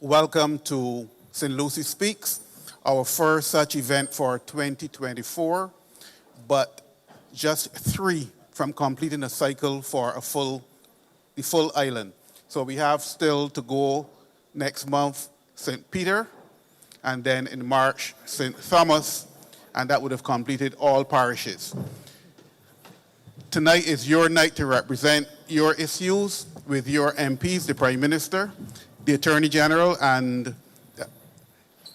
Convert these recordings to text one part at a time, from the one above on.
Welcome to St. Lucie Speaks, our first such event for 2024, but just 3 from completing a cycle for the full island. So we have still to go next month, St. Peter, and then in March, St. Thomas, and that would have completed all parishes. Tonight is your night to represent your issues with your MPs, the Prime Minister, the Attorney General, and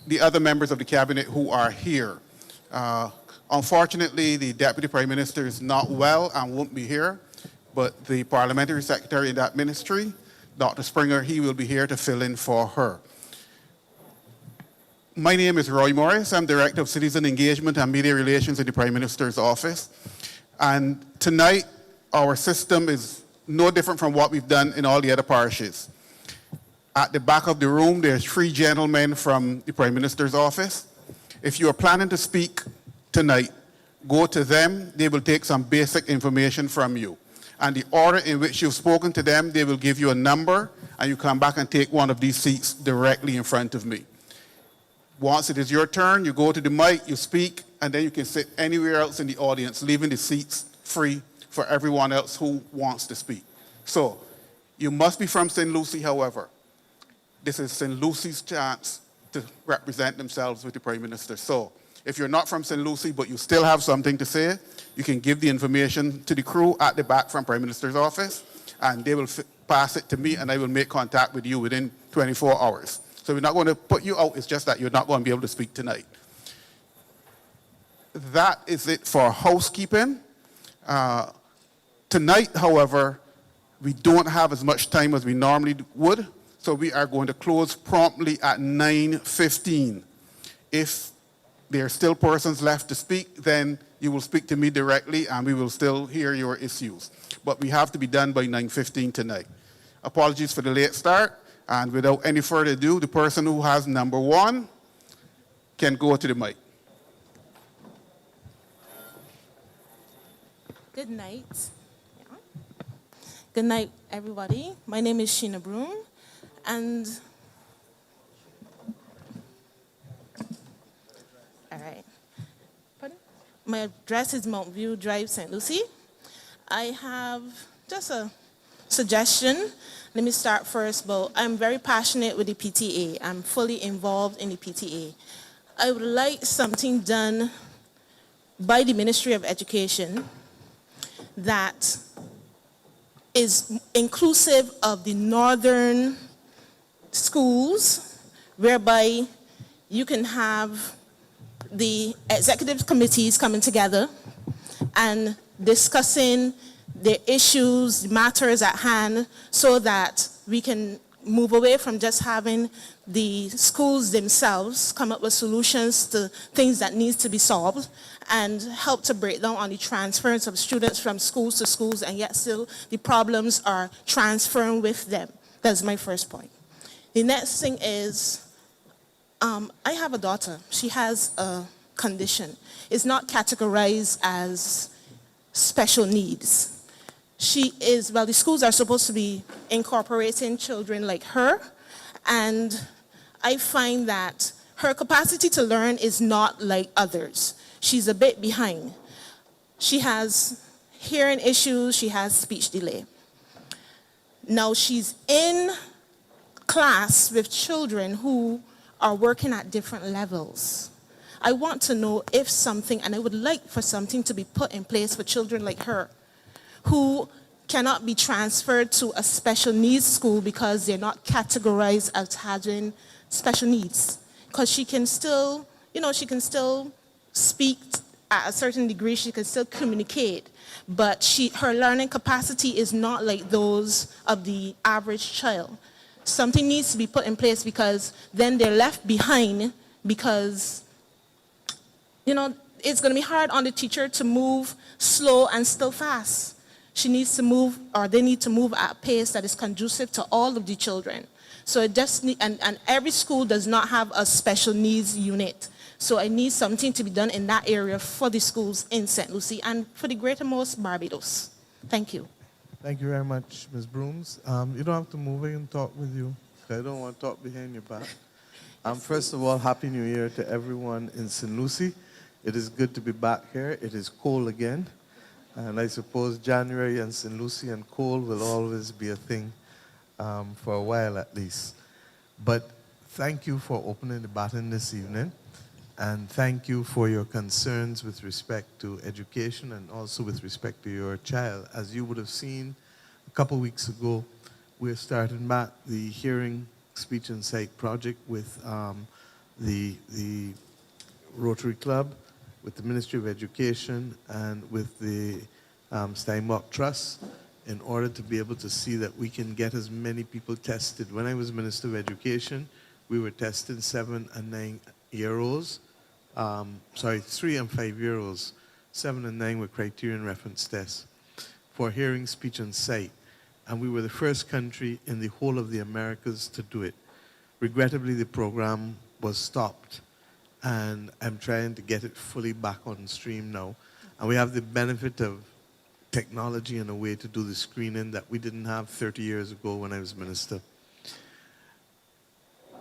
the other members of the Cabinet who are here. Unfortunately, the Deputy Prime Minister is not well and won't be here, but the Parliamentary Secretary in that ministry, Dr. Springer, he will be here to fill in for her. My name is Roy Morris. I'm Director of Citizen Engagement and Media Relations in the Prime Minister's office. And tonight, our system is no different from what we've done in all the other parishes. At the back of the room, there's 3 gentlemen from the Prime Minister's office. If you are planning to speak tonight, go to them. They will take some basic information from you. And the order in which you've spoken to them, they will give you a number, and you come back and take one of these seats directly in front of me. Once it is your turn, you go to the mic, you speak, and then you can sit anywhere else in the audience, leaving the seats free for everyone else who wants to speak. So, you must be from St. Lucie, however. This is St. Lucie's chance to represent themselves with the Prime Minister. So, if you're not from St. Lucie, but you still have something to say, you can give the information to the crew at the back from Prime Minister's office, and they will pass it to me, and I will make contact with you within 24 hours. So we're not going to put you out, it's just that you're not going to be able to speak tonight. That is it for housekeeping. Tonight, however, we don't have as much time as we normally would, so we are going to close promptly at 9:15. If there are still persons left to speak, then you will speak to me directly and we will still hear your issues. But we have to be done by 9:15 tonight. Apologies for the late start, and without any further ado, the person who has number 1 can go to the mic. Good night. Yeah. Good night, everybody. My name is Sheena Broom, and all right. Pardon? My address is Mount View Drive, St. Lucie. I have just a suggestion. Let me start first, but I'm very passionate with the PTA. I'm fully involved in the PTA. I would like something done by the Ministry of Education that is inclusive of the northern schools, whereby you can have the executive committees coming together and discussing the issues, matters at hand, so that we can move away from just having the schools themselves come up with solutions to things that need to be solved, and help to break down on the transference of students from schools to schools, and yet still the problems are transferring with them. That's my first point. The next thing is, I have a daughter. She has a condition. It's not categorized as special needs. The schools are supposed to be incorporating children like her, and I find that her capacity to learn is not like others. She's a bit behind. She has hearing issues, she has speech delay. Now she's in class with children who are working at different levels. I want to know if something, and I would like for something to be put in place for children like her, who cannot be transferred to a special needs school because they're not categorized as having special needs. Because she can still, she can still speak at a certain degree, she can still communicate, but her learning capacity is not like those of the average child. Something needs to be put in place, because then they're left behind, because it's going to be hard on the teacher to move slow and still fast. She needs to move, or they need to move at a pace that is conducive to all of the children. So it just and every school does not have a special needs unit. So I need something to be done in that area for the schools in St. Lucie and for the greatermost Barbados. Thank you. Thank you very much, Ms. Brooms. You don't have to move, I can talk with you. I don't want to talk behind your back. First of all, Happy New Year to everyone in St. Lucie. It is good to be back here. It is cold again. And I suppose January and St. Lucie and cold will always be a thing for a while at least. But thank you for opening the baton this evening. And thank you for your concerns with respect to education and also with respect to your child. As you would have seen a couple weeks ago, we're starting back the hearing, speech, and sight project with the Rotary Club, with the Ministry of Education, and with the Steinbach Trust in order to be able to see that we can get as many people tested. When I was Minister of Education, we were testing 7- and 9-year-olds, 3- and 5-year-olds. 7 and 9 were criterion reference tests for hearing, speech, and sight. And we were the first country in the whole of the Americas to do it. Regrettably, the program was stopped, and I'm trying to get it fully back on stream now. And we have the benefit of technology and a way to do the screening that we didn't have 30 years ago when I was minister.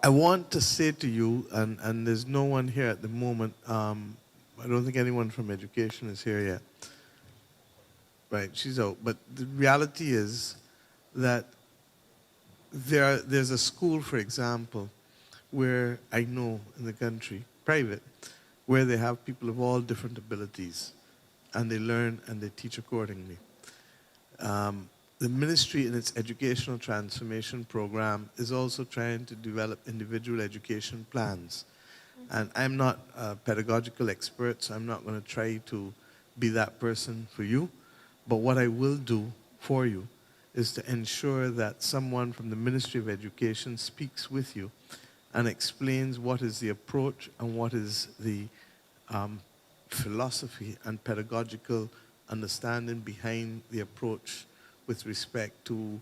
I want to say to you, and there's no one here at the moment, I don't think anyone from education is here yet. Right, she's out. But the reality is that there's a school, for example, where I know in the country, private, where they have people of all different abilities, and they learn and they teach accordingly. The ministry in its educational transformation program is also trying to develop individual education plans. And I'm not a pedagogical expert, so I'm not going to try to be that person for you. But what I will do for you is to ensure that someone from the Ministry of Education speaks with you and explains what is the approach and what is the philosophy and pedagogical understanding behind the approach with respect to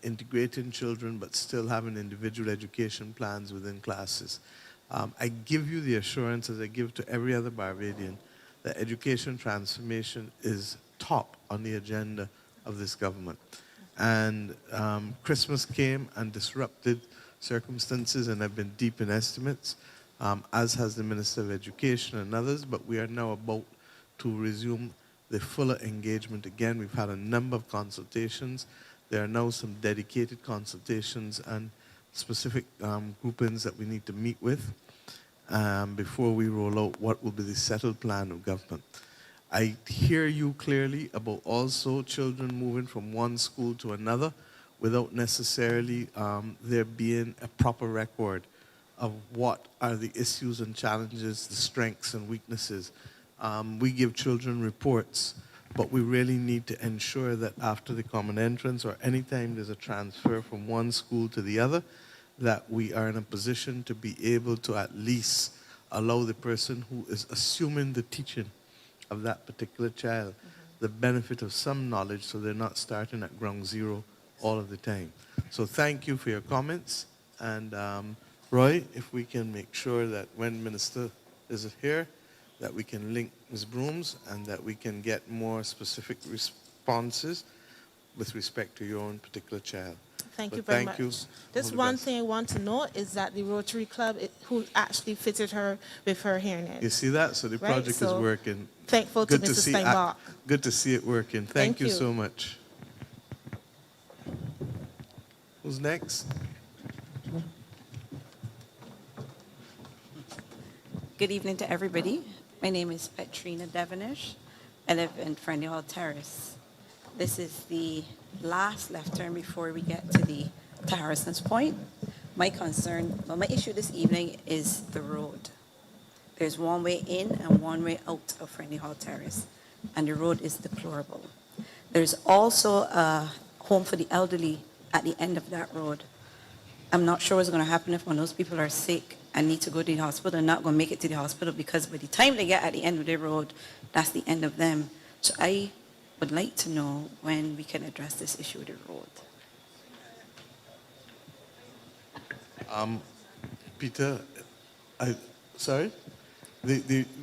integrating children but still having individual education plans within classes. I give you the assurance, as I give to every other Barbadian, that education transformation is top on the agenda of this government. And Christmas came and disrupted circumstances, and I've been deep in estimates, as has the Minister of Education and others, but we are now about to resume the fuller engagement again. We've had a number of consultations. There are now some dedicated consultations and specific groupings that we need to meet with before we roll out what will be the settled plan of government. I hear you clearly about also children moving from one school to another without necessarily there being a proper record of what are the issues and challenges, the strengths and weaknesses. We give children reports, but we really need to ensure that after the common entrance or anytime there's a transfer from one school to the other, that we are in a position to be able to at least allow the person who is assuming the teaching of that particular child the benefit of some knowledge so they're not starting at ground zero all of the time. So thank you for your comments. And Roy, if we can make sure that when Minister is here, that we can link Ms. Brooms and that we can get more specific responses with respect to your own particular child. Thank But you very thank much. you. Just All the one best. thing I want to know is that the Rotary Club, who actually fitted her with her hearing You aids. see that? So the Right, project is so working. Thankful to Mr. Steinbach. Good to see it working. Thank you so much. Who's next? Good evening to everybody. My name is Petrina Devonish. I live in Friendly Hall Terrace. This is the last left turn before we get to the to Harrison's Point. My issue this evening is the road. There's one way in and one way out of Friendly Hall Terrace, and the road is deplorable. There's also a home for the elderly at the end of that road. I'm not sure what's going to happen if one of those people are sick and need to go to the hospital and not going to make it to the hospital, because by the time they get at the end of the road, that's the end of them. So I would like to know when we can address this issue of the road. Peter, sorry?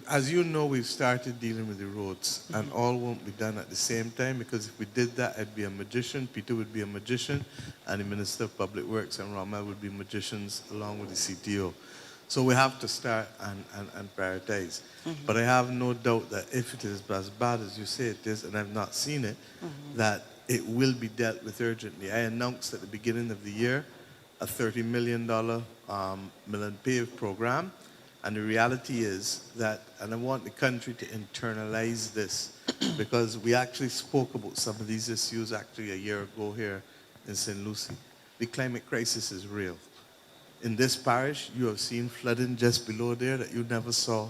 As you know, we've started dealing with the roads, and all won't be done at the same time, because if we did that, I'd be a magician, Peter would be a magician, and the Minister of Public Works and Ramel would be magicians along with the CTO. So we have to start and prioritize. But I have no doubt that if it is as bad as you say it is, and I've not seen it, that it will be dealt with urgently. I announced at the beginning of the year a $30 million mill and pave program. And the reality is that, and I want the country to internalize this, because we actually spoke about some of these issues actually a year ago here in St. Lucie. The climate crisis is real. In this parish, you have seen flooding just below there that you never saw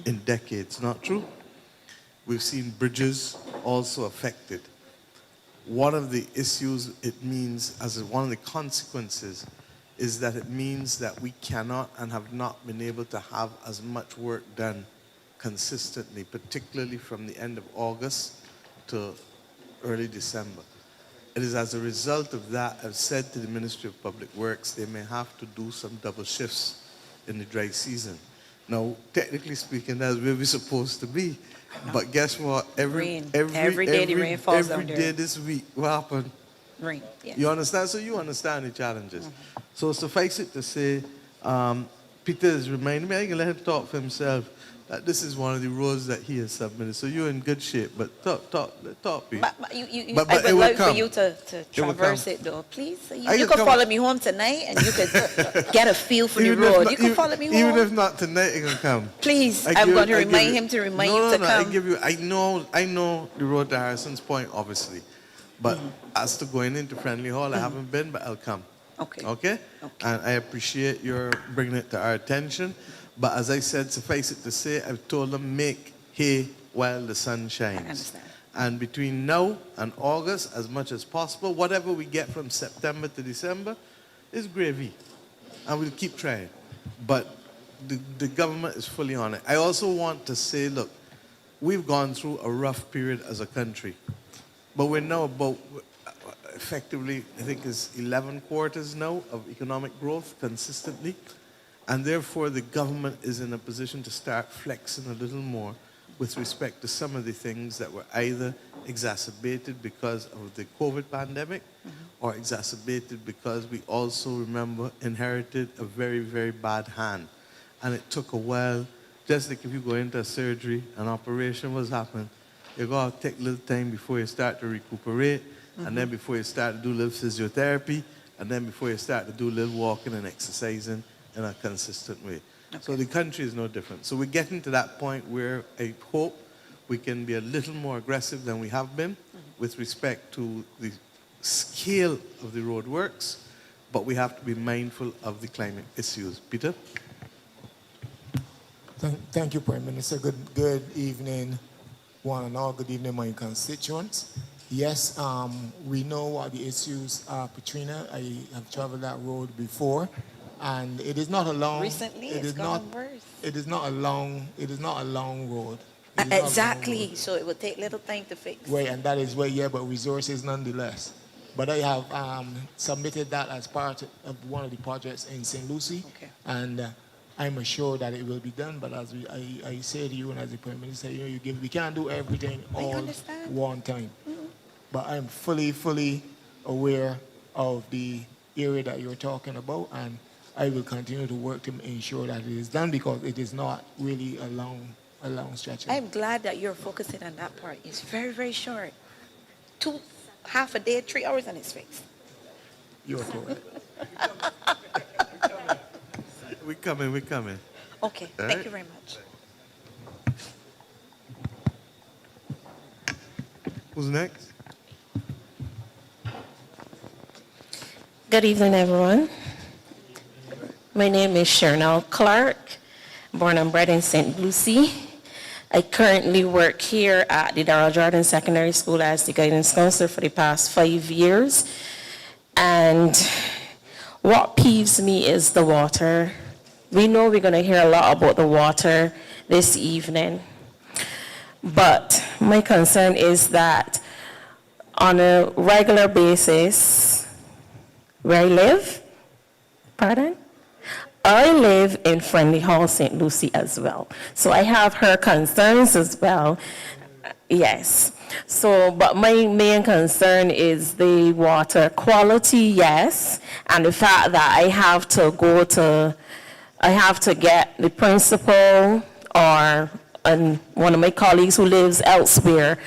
in decades, not true? We've seen bridges also affected. One of the issues it means, as one of the consequences, is that it means that we cannot and have not been able to have as much work done consistently, particularly from the end of August to early December. It is as a result of that, I've said to the Ministry of Public Works, they may have to do some double shifts in the dry season. Now, technically speaking, that's where we're supposed to be. But guess what? Every day the rain falls down there. Every day this week, what happened? Rain, yes. You understand? So you understand the challenges. So suffice it to say, Peter is reminding me, I can let him talk for himself, that this is one of the roads that he has submitted. So you're in good shape, but talk, Peter. But I would like for you to traverse it though, please. You could follow me home tonight and you could get a feel for the road. You could follow me home. Even if not tonight, you can come. Please, I'm going to remind him to remind you to come. I know the road to Harrison's Point, obviously. But as to going into Friendly Hall, I haven't been, but I'll come. Okay. Okay? And I appreciate your bringing it to our attention. But as I said, suffice it to say, I've told them, make hay while the sun shines. I understand. And between now and August, as much as possible, whatever we get from September to December is gravy. And we'll keep trying. But the government is fully on it. I also want to say, look, we've gone through a rough period as a country. But we're now about, effectively, I think it's 11 quarters now of economic growth consistently. And therefore, the government is in a position to start flexing a little more with respect to some of the things that were either exacerbated because of the COVID pandemic or exacerbated because we also, remember, inherited a very, very bad hand. And it took a while, just like if you go into a surgery, an operation was happening, you got to take a little time before you start to recuperate, and then before you start to do a little physiotherapy, and then before you start to do a little walking and exercising in a consistent way. Okay. So the country is no different. So we're getting to that point where I hope we can be a little more aggressive than we have been with respect to the scale of the road works, but we have to be mindful of the climate issues. Peter? Thank you, Prime Minister. Good evening, one and all. Good evening, my constituents. Yes, we know what the issues are, Katrina. I have traveled that road before. And it is not a long. Recently, it's gone worse. It is not a long. It is not a long road. Exactly. So it will take little time to fix. Right, and that is where, yeah, but resources nonetheless. But I have submitted that as part of one of the projects in St. Lucie, and I'm assured that it will be done. But as I say to you, and as the Prime Minister, we can't do everything all one time. But I'm fully aware of the area that you're talking about, and I will continue to work to ensure that it is done, because it is not really a long stretch. I'm glad that you're focusing on that part. It's very, very short. Half a day, 3 hours, and it's fixed. You're correct. We're coming. Okay, thank you very much. Who's next? Good evening, everyone. My name is Shernell Clark, born and bred in St. Lucie. I currently work here at the Daryll Jordan Secondary School as the guidance counselor for the past 5 years. And what peeves me is the water. We know we're going to hear a lot about the water this evening. But my concern is that on a regular basis, where I live, I live in Friendly Hall, St. Lucie as well. So I have her concerns as well. Yes. So, but my main concern is the water quality, yes, and the fact that I have to get the principal or one of my colleagues who lives elsewhere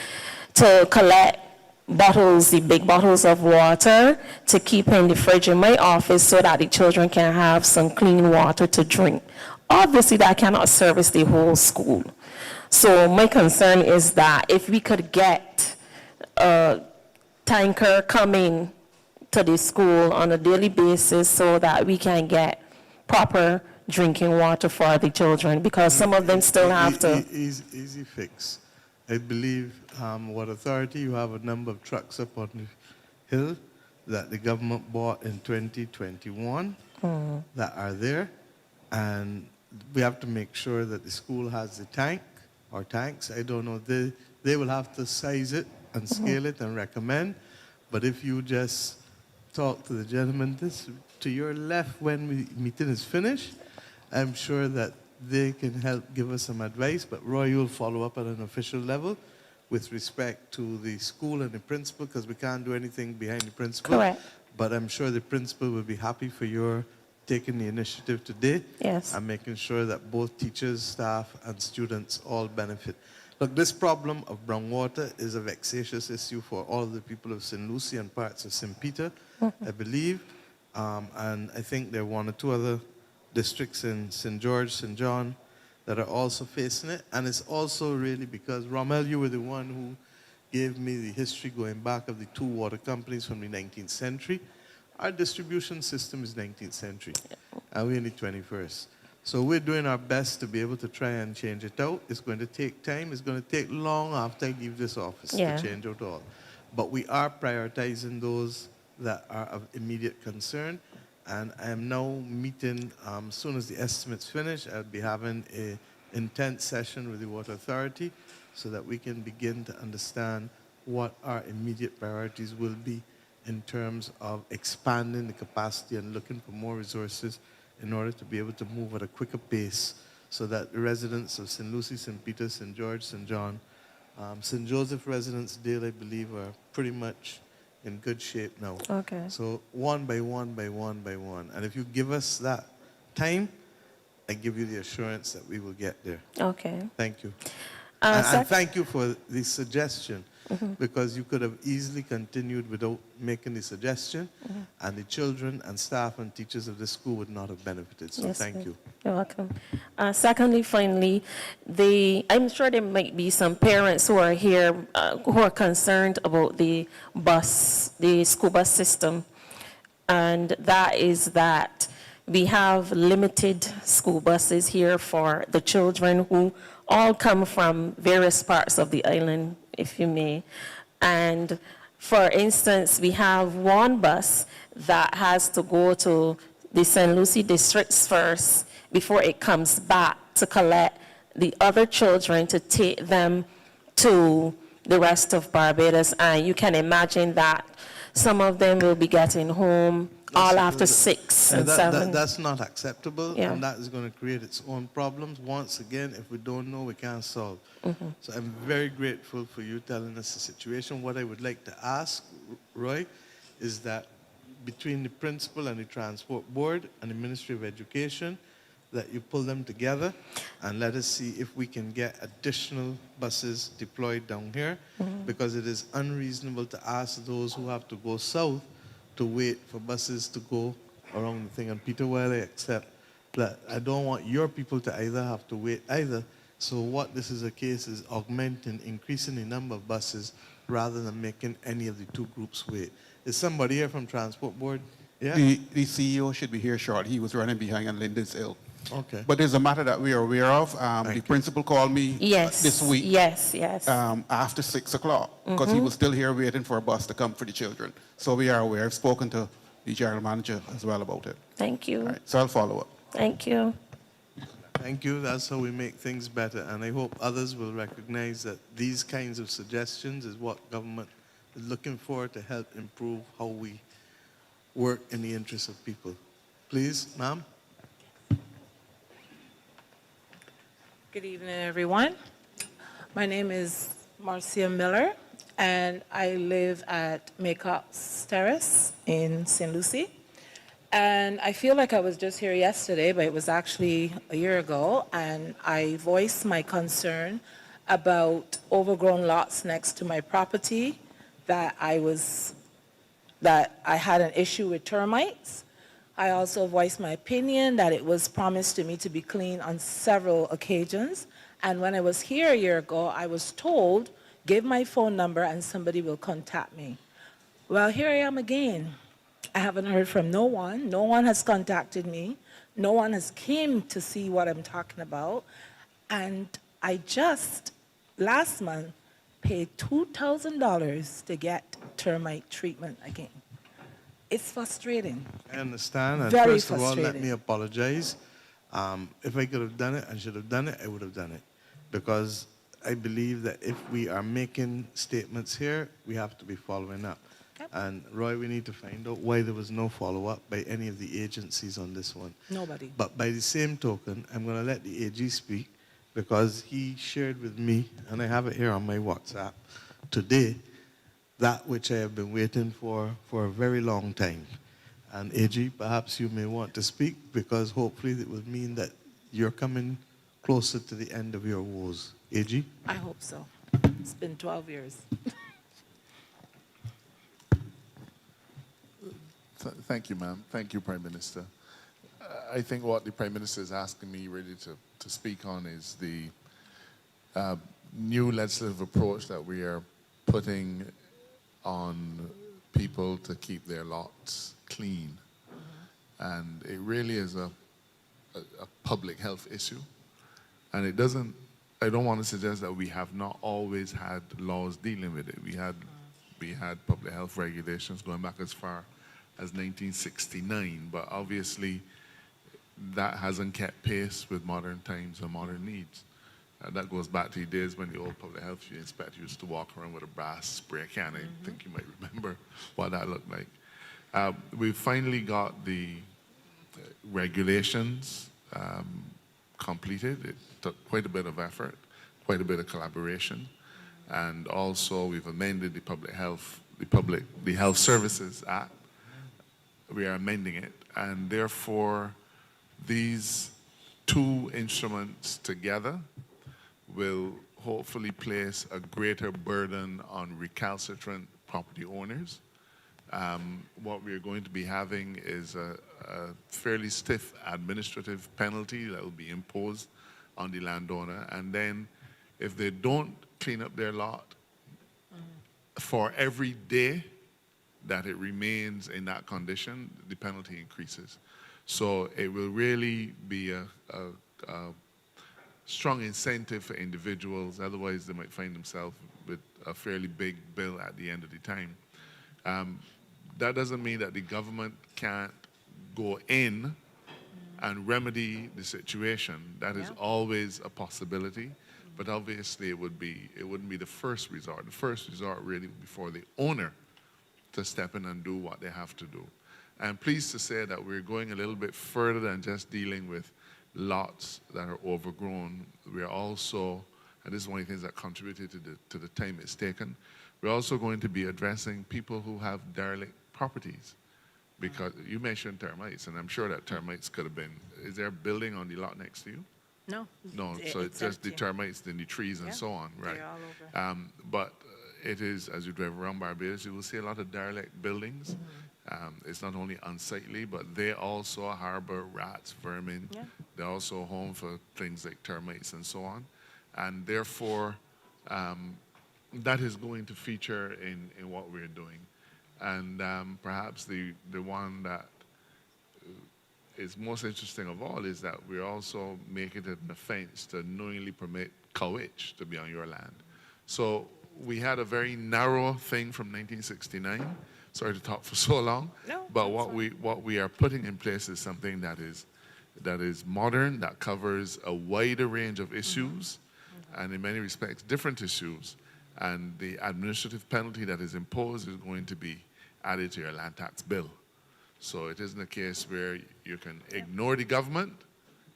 to collect bottles, the big bottles of water, to keep in the fridge in my office so that the children can have some clean water to drink. Obviously, that cannot service the whole school. So my concern is that if we could get a tanker coming to the school on a daily basis so that we can get proper drinking water for the children, because some of them still have to. Easy fix. I believe Water Authority, you have a number of trucks up on the hill that the government bought in 2021 that are there, and we have to make sure that the school has the tank or tanks. I don't know. They will have to size it and scale it and recommend. But if you just talk to the gentleman to your left when the meeting is finished, I'm sure that they can help give us some advice. But Roy, you'll follow up at an official level with respect to the school and the principal, because we can't do anything behind the principal. Correct. But I'm sure the principal will be happy for your taking the initiative today. Yes. And making sure that both teachers, staff, and students all benefit. Look, this problem of brown water is a vexatious issue for all of the people of St. Lucie and parts of St. Peter, I believe. And I think there are one or two other districts in St. George, St. John, that are also facing it. And it's also really because, Rommel, you were the one who gave me the history going back of the two water companies from the 19th century. Our distribution system is 19th century, and we're in the 21st. So we're doing our best to be able to try and change it out. It's going to take time. It's going to take long after I leave this office to change out all. But we are prioritizing those that are of immediate concern. And I am now meeting, as soon as the estimates finish, I'll be having an intense session with the Water Authority so that we can begin to understand what our immediate priorities will be in terms of expanding the capacity and looking for more resources in order to be able to move at a quicker pace so that the residents of St. Lucie, St. Peter, St. George, St. John, St. Joseph residents, Daryll, I believe, are pretty much in good shape now. Okay. So one by one by one by one. And if you give us that time, I give you the assurance that we will get there. Okay. Thank you. And thank you for the suggestion, because you could have easily continued without making the suggestion, and the children and staff and teachers of the school would not have benefited. So Yes, thank you. You're welcome. Secondly, finally, I'm sure there might be some parents who are here who are concerned about the school bus system, and that is that we have limited school buses here for the children who all come from various parts of the island, if you may. And for instance, we have one bus that has to go to the St. Lucie districts first before it comes back to collect the other children to take them to the rest of Barbados. And you can imagine that some of them will be getting home all after 6 and 7. That's not acceptable, Yeah. and that is going to create its own problems. Once again, if we don't know, we can't solve. So I'm very grateful for you telling us the situation. What I would like to ask, Roy, is that between the principal and the transport board and the Ministry of Education, that you pull them together and let us see if we can get additional buses deployed down here, because it is unreasonable to ask those who have to go south to wait for buses to go around the thing. And Peter, while I accept that, I don't want your people to either have to wait either. So what this is a case is augmenting, increasing the number of buses rather than making any of the two groups wait. Is somebody here from Transport Board? Yeah? The CEO should be here shortly. He was running behind on Linda's ill. Okay. But there's a matter that we are aware of. The principal called me this week. Yes. After 6 o'clock, because he was still here waiting for a bus to come for the children. So we are aware. I've spoken to the general manager as well about it. Thank you. All right, so I'll follow up. Thank you. Thank you. That's how we make things better. And I hope others will recognize that these kinds of suggestions is what government is looking for to help improve how we work in the interests of people. Please, ma'am. Good evening, everyone. My name is Marcia Miller, and I live at Maycox Terrace in St. Lucie. And I feel like I was just here yesterday, but it was actually a year ago, and I voiced my concern about overgrown lots next to my property that I had an issue with termites. I also voiced my opinion that it was promised to me to be clean on several occasions. And when I was here a year ago, I was told, give my phone number and somebody will contact me. Well, here I am again. I haven't heard from no one. No one has contacted me. No one has came to see what I'm talking about. And I just, last month, paid $2,000 to get termite treatment again. It's frustrating. I understand. And Very first of all, let frustrating. me apologize. If I could have done it and should have done it, I would have done it. Because I believe that if we are making statements here, we have to be following up. Yep. And Roy, we need to find out why there was no follow-up by any of the agencies on this one. Nobody. But by the same token, I'm going to let the AG speak because he shared with me, and I have it here on my WhatsApp today, that which I have been waiting for a very long time. And AG, perhaps you may want to speak because hopefully it will mean that you're coming closer to the end of your woes. AG? I hope so. It's been 12 years. Thank you, ma'am. Thank you, Prime Minister. I think what the Prime Minister is asking me really to speak on is the new legislative approach that we are putting on people to keep their lots clean. And it really is a public health issue. And it doesn't, I don't want to suggest that we have not always had laws dealing with it. We had public health regulations going back as far as 1969, but obviously that hasn't kept pace with modern times and modern needs. That goes back to the days when the old public health inspector used to walk around with a brass spray can. I think you might remember what that looked like. We've finally got the regulations completed. It took quite a bit of effort, quite a bit of collaboration, and also we've amended the Health Services Act. We are amending it, and therefore these two instruments together will hopefully place a greater burden on recalcitrant property owners. What we're going to be having is a fairly stiff administrative penalty that will be imposed on the landowner, and then if they don't clean up their lot, for every day that it remains in that condition, the penalty increases. So it will really be a strong incentive for individuals, otherwise they might find themselves with a fairly big bill at the end of the time. That doesn't mean that the government can't go in and remedy the situation. That is always a possibility, but obviously it wouldn't be the first resort. The first resort really would be for the owner to step in and do what they have to do. I'm pleased to say that we're going a little bit further than just dealing with lots that are overgrown. We're also, and this is one of the things that contributed to the time it's taken, we're also going to be addressing people who have derelict properties. Because you mentioned termites, and I'm sure that termites could have been, is there a building on the lot next to you? No. No, so it's just the termites, then the trees and so on, right? They're all over. But it is, as you drive around Barbados, you will see a lot of derelict buildings. It's not only unsightly, but they also harbor rats, vermin. Yeah. They're also home for things like termites and so on. And therefore, that is going to feature in what we're doing. And perhaps the one that is most interesting of all is that we're also making it an offense to knowingly permit cow-itch to be on your land. So we had a very narrow thing from 1969. Sorry to talk for so long. No, but what we are putting in place is something that is modern, that covers a wider range of issues, and in many respects different issues. And the administrative penalty that is imposed is going to be added to your land tax bill. So it isn't a case where you can ignore the government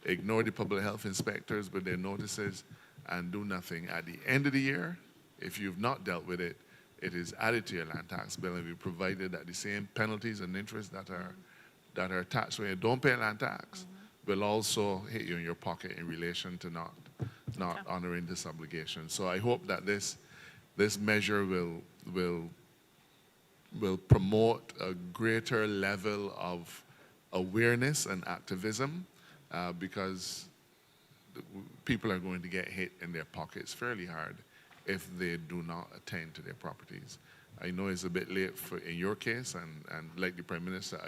ignore the public health inspectors with their notices, and do nothing. At the end of the year, if you've not dealt with it, it is added to your land tax bill and be provided that the same penalties and interest that are attached when you don't pay land tax will also hit you in your pocket in relation to not honoring this obligation. So I hope that this measure will promote a greater level of awareness and activism because people are going to get hit in their pockets fairly hard if they do not attend to their properties. I know it's a bit late in your case, and like the Prime Minister,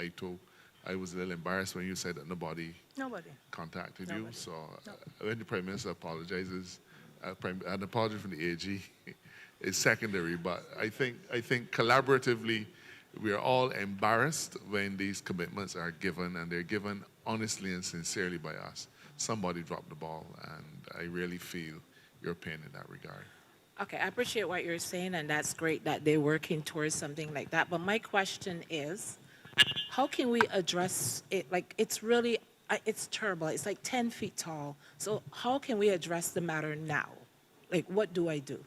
I was a little embarrassed when you said that nobody contacted you. So when the Prime Minister apologizes, an apology from the AG is secondary. But I think collaboratively, we are all embarrassed when these commitments are given, and they're given honestly and sincerely by us. Somebody dropped the ball, and I really feel your pain in that regard. Okay, I appreciate what you're saying, and that's great that they're working towards something like that. But my question is, how can we address it? Like, it's really, it's terrible. It's like 10 feet tall. So how can we address the matter now? Like, what do I do?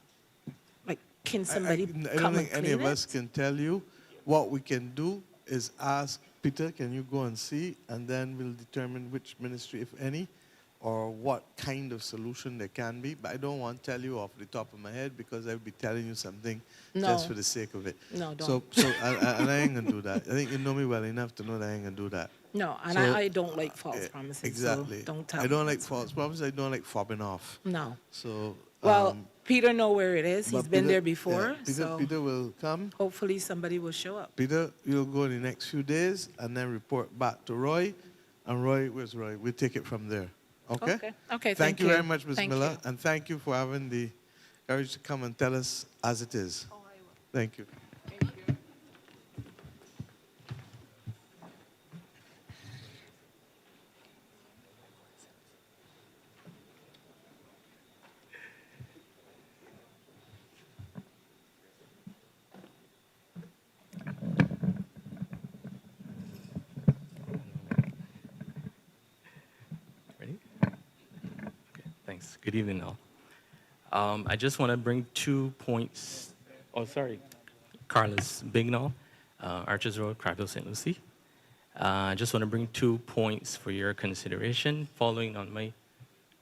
Like, can somebody I come don't and think any clean of us it? can tell you. What we can do is ask Peter, can you go and see? And then we'll determine which ministry, if any, or what kind of solution there can be. But I don't want to tell you off the top of my head because I'll be telling you something just for the sake of it. No, don't. So and I ain't going to do that. I think you know me well enough to know that I ain't going to do that. No, and So, I don't like false promises. Exactly. So don't tell I don't me like that's false promises. I don't like fobbing off. No. So, Well, Peter know where it is. but He's been Peter- there before. yeah, Peter, So Peter will come. hopefully somebody will show up. Peter, you'll go in the next few days and then report back to Roy. And Roy, where's Roy? We'll take it from there. Okay? Okay, Thank you very much, Ms. Thank Miller. you. And thank you for having the courage to come and tell us as it is. Oh, I will. Thank you. Thank you. Ready? Okay, thanks. Good evening, all. I just want to bring 2 points. Oh, sorry. Carlos Bignall, Arches Road, Crackville, St. Lucie. I just want to bring 2 points for your consideration, following on my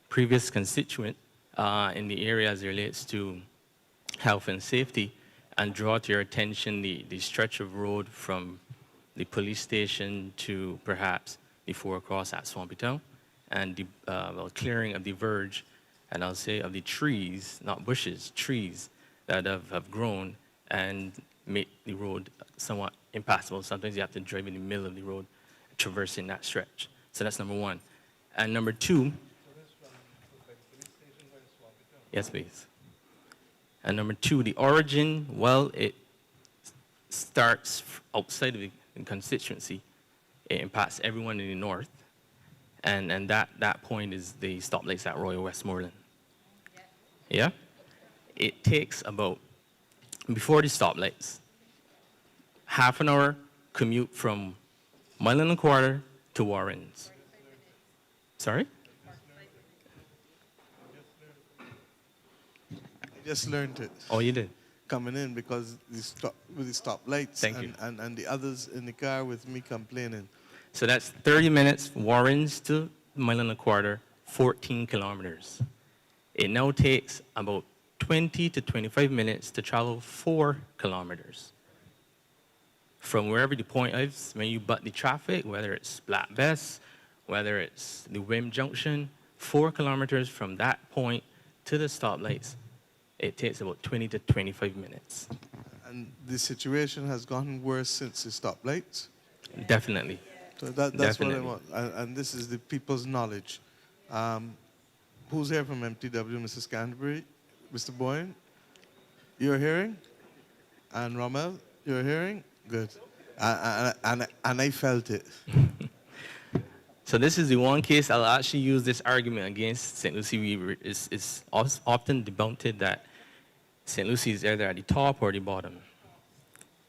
previous constituent in the area as it relates to health and safety, and draw to your attention the stretch of road from the police station to perhaps the 4 Cross at Swampy Town, and the clearing of the verge, and I'll say of the trees, not bushes, trees that have grown and make the road somewhat impassable. Sometimes you have to drive in the middle of the road, traversing that stretch. So that's number one. And number two, yes, please. And number two, the origin, well, it starts outside of the constituency. It impacts everyone in the north. And that point is the stoplights at Royal Westmoreland. Yeah? It takes about, before the stoplights, half an hour commute from mile and a quarter to Warren's. Sorry? I just learned it Oh, you did? coming in because with the stoplights Thank you. and the others in the car with me complaining. So that's 30 minutes, Warren's to mile and a quarter, 14 kilometers. It now takes about 20 to 25 minutes to travel 4 kilometers. From wherever the point is, when you butt the traffic, whether it's Black Bess, whether it's the Wim Junction, 4 kilometers from that point to the stoplights, it takes about 20 to 25 minutes. And the situation has gotten worse since the stoplights. Definitely. So that's Definitely. what I want. And this is the people's knowledge. Who's here from MTW? Mrs. Canterbury? Mr. Boyne? You're hearing? And Rommel? You're hearing? Good. And I felt it. So this is the one case I'll actually use this argument against St. Lucie. It's often debunked that St. Lucie is either at the top or the bottom.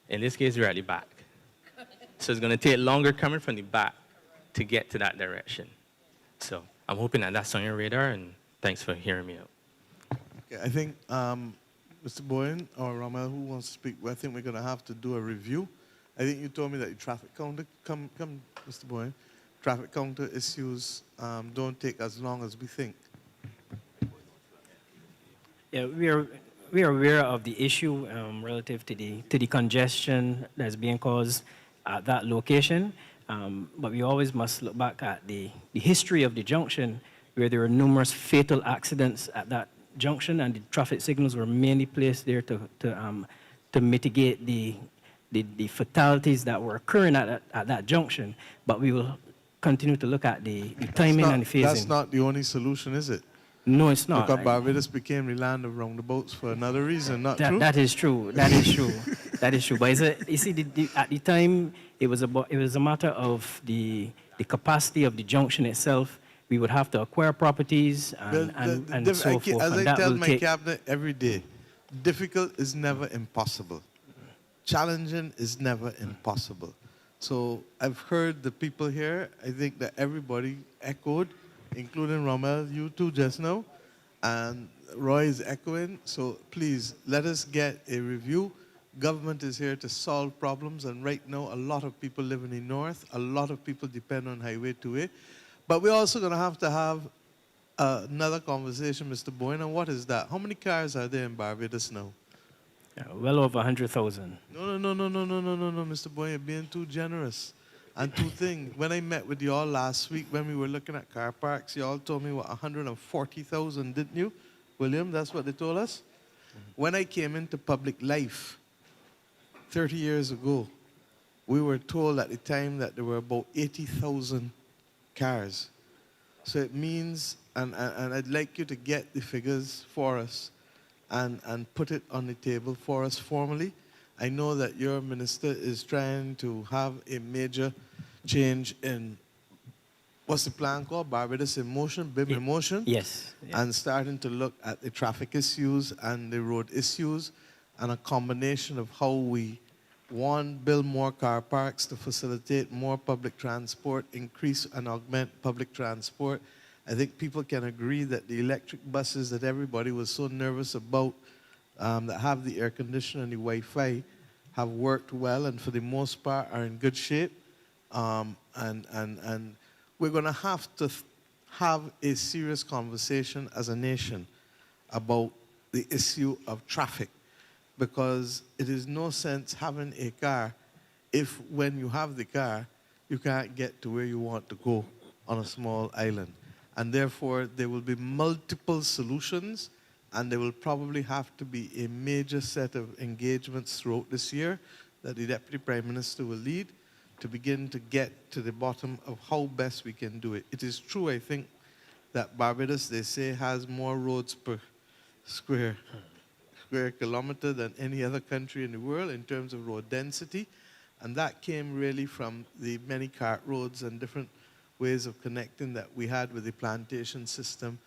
In this case, we're at the back. So it's going to take longer coming from the back to get to that direction. So I'm hoping that that's on your radar, and thanks for hearing me out. Okay, I think Mr. Bowen or Ramel, who wants to speak? Well, I think we're going to have to do a review. I think you told me that your traffic counter, come, Mr. Bowen, traffic counter issues don't take as long as we think. Yeah, we are aware of the issue relative to the congestion that's being caused at that location, but we always must look back at the history of the junction, where there were numerous fatal accidents at that junction, and the traffic signals were mainly placed there to mitigate the fatalities that were occurring at that junction. But we will continue to look at the timing and the phasing. That's not the only solution, is it? No, it's not. Because Barbados became the land of roundabouts for another reason, not true? That is true. That is true. That is true. But you see, at the time, it was a matter of the capacity of the junction itself. We would have to acquire properties and so forth. As and I that tell will my take, cabinet every day, difficult is never impossible. Challenging is never impossible. So I've heard the people here. I think that everybody echoed, including Rommel, you too just now, and Roy is echoing. So please, let us get a review. Government is here to solve problems, and right now a lot of people live in the north. A lot of people depend on Highway 2A. But we're also going to have another conversation, Mr. Boyne, and what is that? How many cars are there in Barbados now? well over 100,000. No, Mr. Boyne, you're being too generous. And two things. When I met with y'all last week, when we were looking at car parks, y'all told me, 140,000, didn't you, William? That's what they told us? When I came into public life 30 years ago, we were told at the time that there were about 80,000 cars. So it means, and I'd like you to get the figures for us and put it on the table for us formally. I know that your minister is trying to have a major change in, what's the plan called? Barbados in Motion, BIM in Motion? Yes. And starting to look at the traffic issues and the road issues and a combination of how we, one, build more car parks to facilitate more public transport, increase and augment public transport. I think people can agree that the electric buses that everybody was so nervous about that have the air conditioning and the Wi-Fi have worked well and for the most part are in good shape. And we're going to have a serious conversation as a nation about the issue of traffic, because it is no sense having a car if when you have the car, you can't get to where you want to go on a small island. And therefore, there will be multiple solutions, and there will probably have to be a major set of engagements throughout this year that the Deputy Prime Minister will lead to begin to get to the bottom of how best we can do it. It is true, I think, that Barbados, they say, has more roads per square kilometer than any other country in the world in terms of road density. And that came really from the many cart roads and different ways of connecting that we had with the plantation system.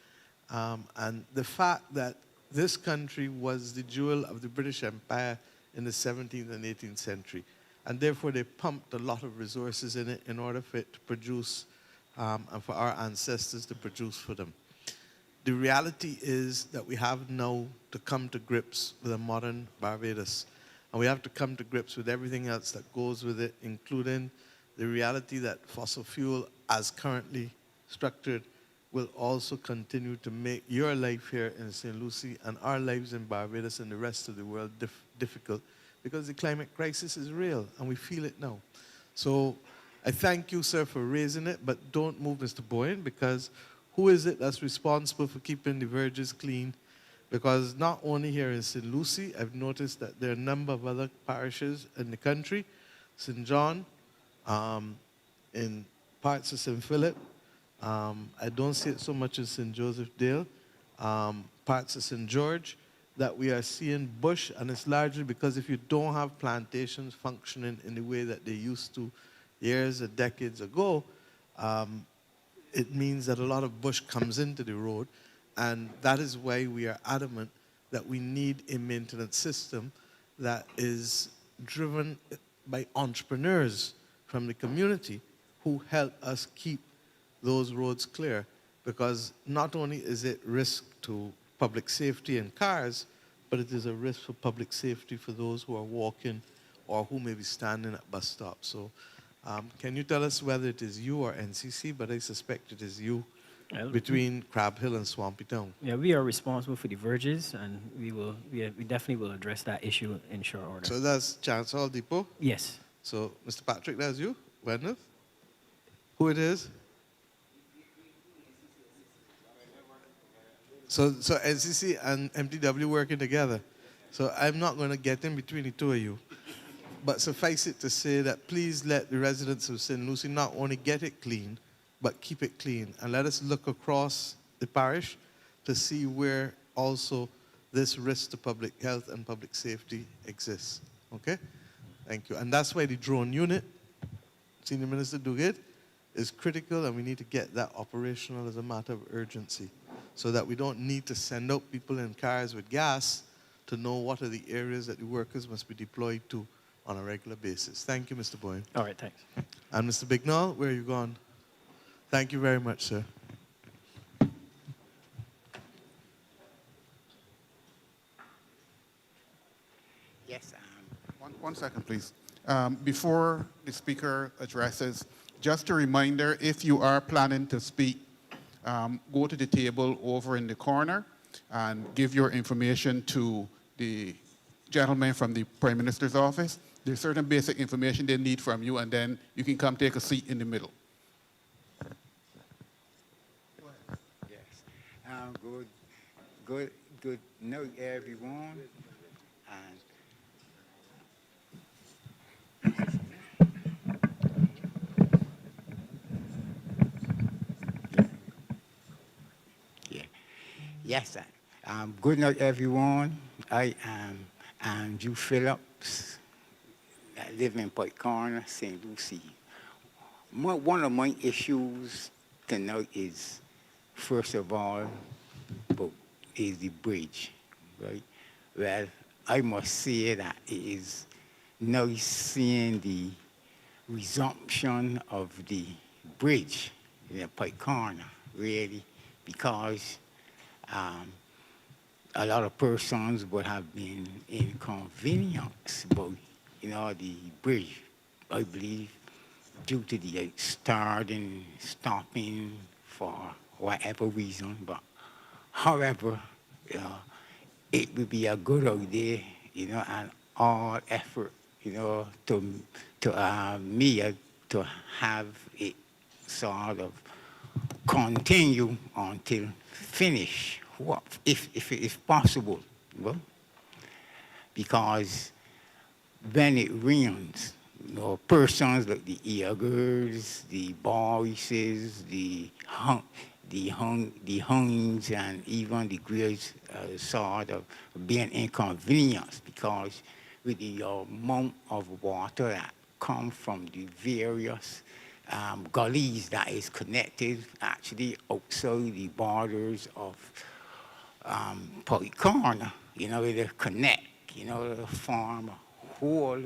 And the fact that this country was the jewel of the British Empire in the 17th and 18th century. And therefore, they pumped a lot of resources in it in order for it to produce and for our ancestors to produce for them. The reality is that we have now to come to grips with a modern Barbados. And we have to come to grips with everything else that goes with it, including the reality that fossil fuel, as currently structured, will also continue to make your life here in St. Lucie and our lives in Barbados and the rest of the world difficult, because the climate crisis is real and we feel it now. So I thank you, sir, for raising it, but don't move Mr. Boyne, because who is it that's responsible for keeping the verges clean? Because not only here in St. Lucie, I've noticed that there are a number of other parishes in the country, St. John, in parts of St. Philip. I don't see it so much in St. Joseph Dale, parts of St. George, that we are seeing bush, and it's largely because if you don't have plantations functioning in the way that they used to years or decades ago, it means that a lot of bush comes into the road, and that is why we are adamant that we need a maintenance system that is driven by entrepreneurs from the community who help us keep those roads clear. because not only is it risk to public safety in cars, but it is a risk for public safety for those who are walking or who may be standing at bus stops. So can you tell us whether it is you or NCC, but I suspect it is you, Well, between Crab Hill and Swampy Town? yeah, we are responsible for the verges, and we definitely will address that issue in short order. So that's Chance Hall Depot. Yes. So, Mr. Patrick, that's you, Wendell? Who it is? So NCC and MTW working together. So I'm not going to get in between the two of you. But suffice it to say that please let the residents of St. Lucie not only get it clean, but keep it clean. And let us look across the parish to see where also this risk to public health and public safety exists. Okay? Thank you. And that's why the drone unit, Senior Minister Duguid, is critical, and we need to get that operational as a matter of urgency so that we don't need to send out people in cars with gas to know what are the areas that the workers must be deployed to on a regular basis. Thank you, Mr. Boyne. All right, thanks. And Mr. Bignall, where are you gone? Thank you very much, sir. Yes. One second, please. Before the speaker addresses, just a reminder, if you are planning to speak, go to the table over in the corner and give your information to the gentleman from the Prime Minister's office. There's certain basic information they need from you, and then you can come take a seat in the middle. Yes. Good night, everyone. And yeah. Yes, sir. Good night, everyone. I am Andrew Phillips. I live in Pike Corner, St. Lucie. One of my issues tonight is, first of all, is the bridge, right? Well, I must say that it is nice seeing the resumption of the bridge in Pike Corner, really, because a lot of persons would have been inconvenienced by, the bridge, I believe, due to the starting, stopping for whatever reason. But however, it would be a good idea, and all effort, to have it sort of continue until finish, if possible, because when it rains, persons like the eagles, the voices, the hunts, and even the greys sort of being inconvenienced, because with the amount of water that come from the various gullies that is connected actually outside the borders of Pike Corner, they connect, form a whole,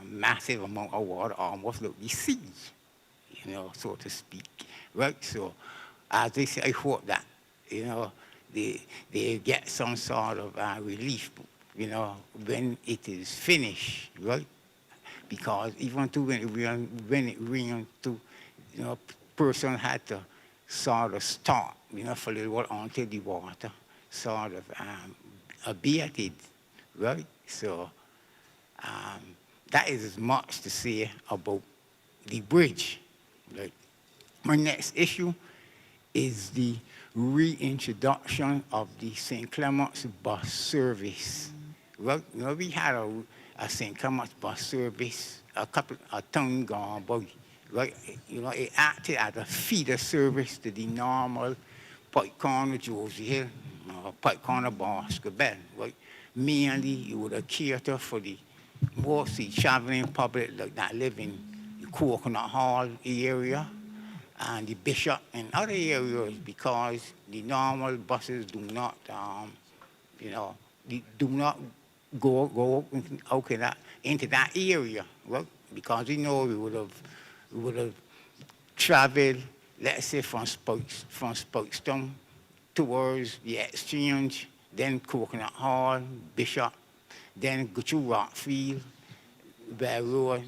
massive amount of water, almost like the sea, so to speak, right? So, as I say, I hope that, they get some sort of relief, when it is finished, right? Because even too, when it rains, too, person had to sort of stop, for a little while until the water sort of abated, right? So that is as much to say about the bridge. Right? My next issue is the reintroduction of the St. Clement's bus service. Well, we had a St. Clement's bus service a time gone by. Right? It acted as a feeder service to the normal Pike Corner, Josie Hill, Pike Corner, Boscobel. Right? Mainly, it would cater for the mostly traveling public like that live in the Coconut Hall area and the Bishop and other areas, because the normal buses do not, do not go into that area, right? Because we would have traveled let's say from Spokestone towards the Exchange, then Coconut Hall, Bishop, then go to Rockfield, Bear Road,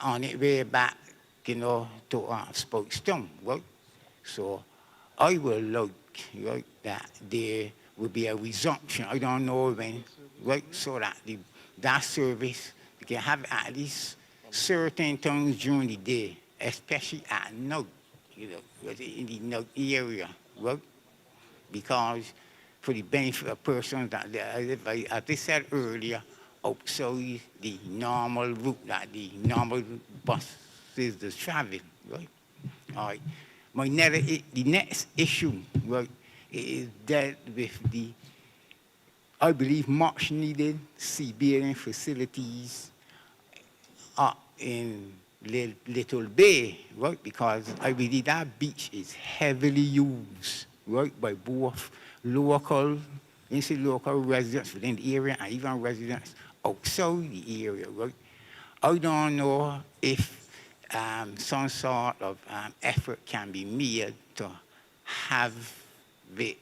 on it way back, to Spokestone, right? So I will look, right, that there will be a resumption. I don't know when, right? So that that service can have at least certain times during the day, especially at night, in the night area, right? Because for the benefit of persons that, as I said earlier, outside the normal route that the normal buses is traveling, right? All right. The next issue, right, is dealt with the, I believe, much needed seabathing facilities up in Little Bay, right? Because I believe that beach is heavily used, right, by both local residents within the area and even residents outside the area, right? I don't know if some sort of effort can be made to have the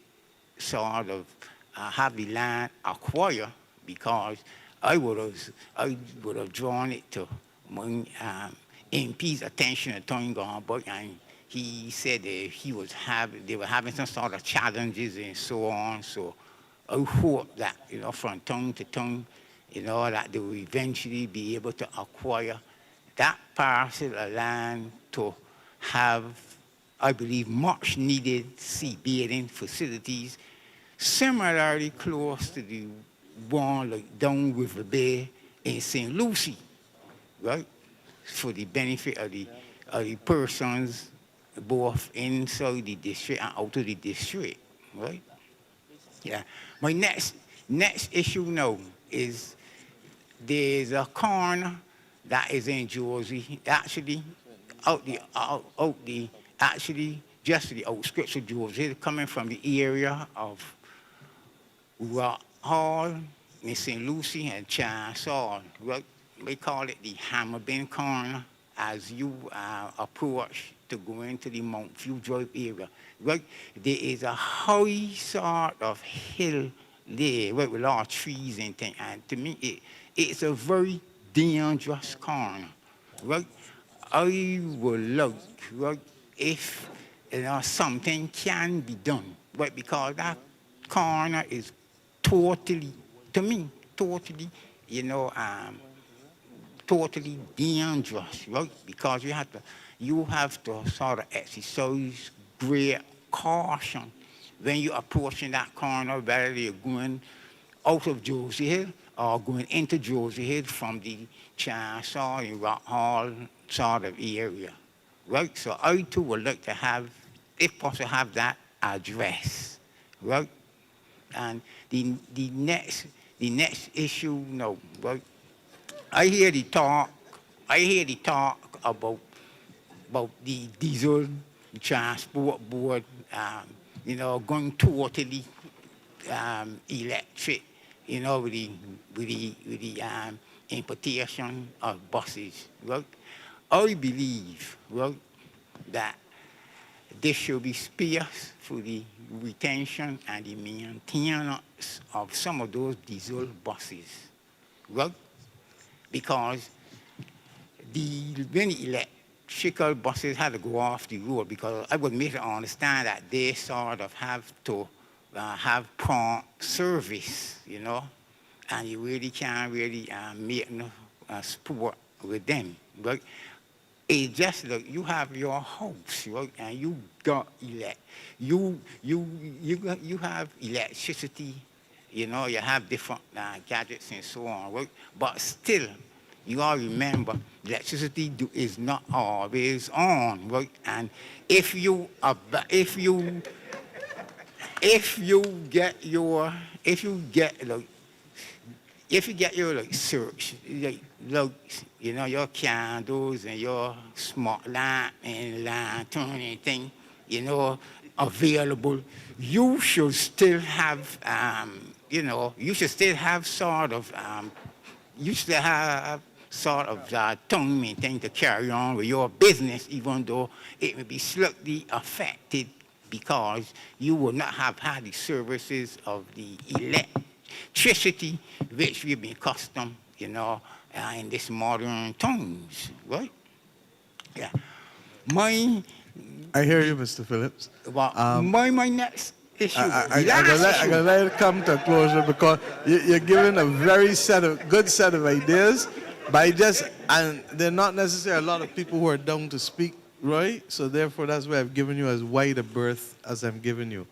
sort of have the land acquired, because I would have drawn it to my MP's attention at time gone by, and he said that they were having some sort of challenges and so on. So I hope that, from time to time, that they will eventually be able to acquire that parcel of land to have, I believe, much needed seabathing facilities, similarly close to the one like down River Bay in St. Lucie, right? For the benefit of the persons both inside the district and out of the district, right? Yeah. My next issue now is there's a corner that is in Jersey, actually just the outskirts of Jersey, coming from the area of Rock Hall in St. Lucie and Charles Hall, right? We call it the Hammerbend Corner as you approach to go into the Mount View Drive area, right? There is a high sort of hill there, right, with a lot of trees and things, and to me, it's a very dangerous corner, right? I would like, right, if something can be done, right, because that corner is totally, to me, totally dangerous, right? Because you have to sort of exercise great caution when you're approaching that corner, whether you're going out of Jersey Hill or going into Jersey Hill from the Chancellor and Rock Hall sort of area, right? So I too would like to have, if possible, have that address, right? And the next issue, no, right? I hear the talk about the diesel transport board, going totally electric, with the importation of buses, right? I believe, right, that there should be space for the retention and the maintenance of some of those diesel buses, right? Because when the electrical buses had to go off the road, because I would make it understand that they sort of have to have prompt service, and you really can't really make no sport with them, right? It's just like you have your house, right, and you got you have electricity, you have different gadgets and so on, right? But still, you all remember, electricity is not always on, right? And if you get your search, your candles and your smart lamp and lantern and thing, available, you should still have, sort of, you should have sort of time and thing to carry on with your business, even though it may be slightly affected because you will not have had the services of the electricity which we've been accustomed, in this modern times, right? Yeah. I hear you, Mr. Phillips. My next issue. I'm gonna let it come to a closure because you're giving a very good set of ideas, and there are not necessarily a lot of people who are down to speak, right? So therefore, that's why I've given you as wide a berth as I'm giving you.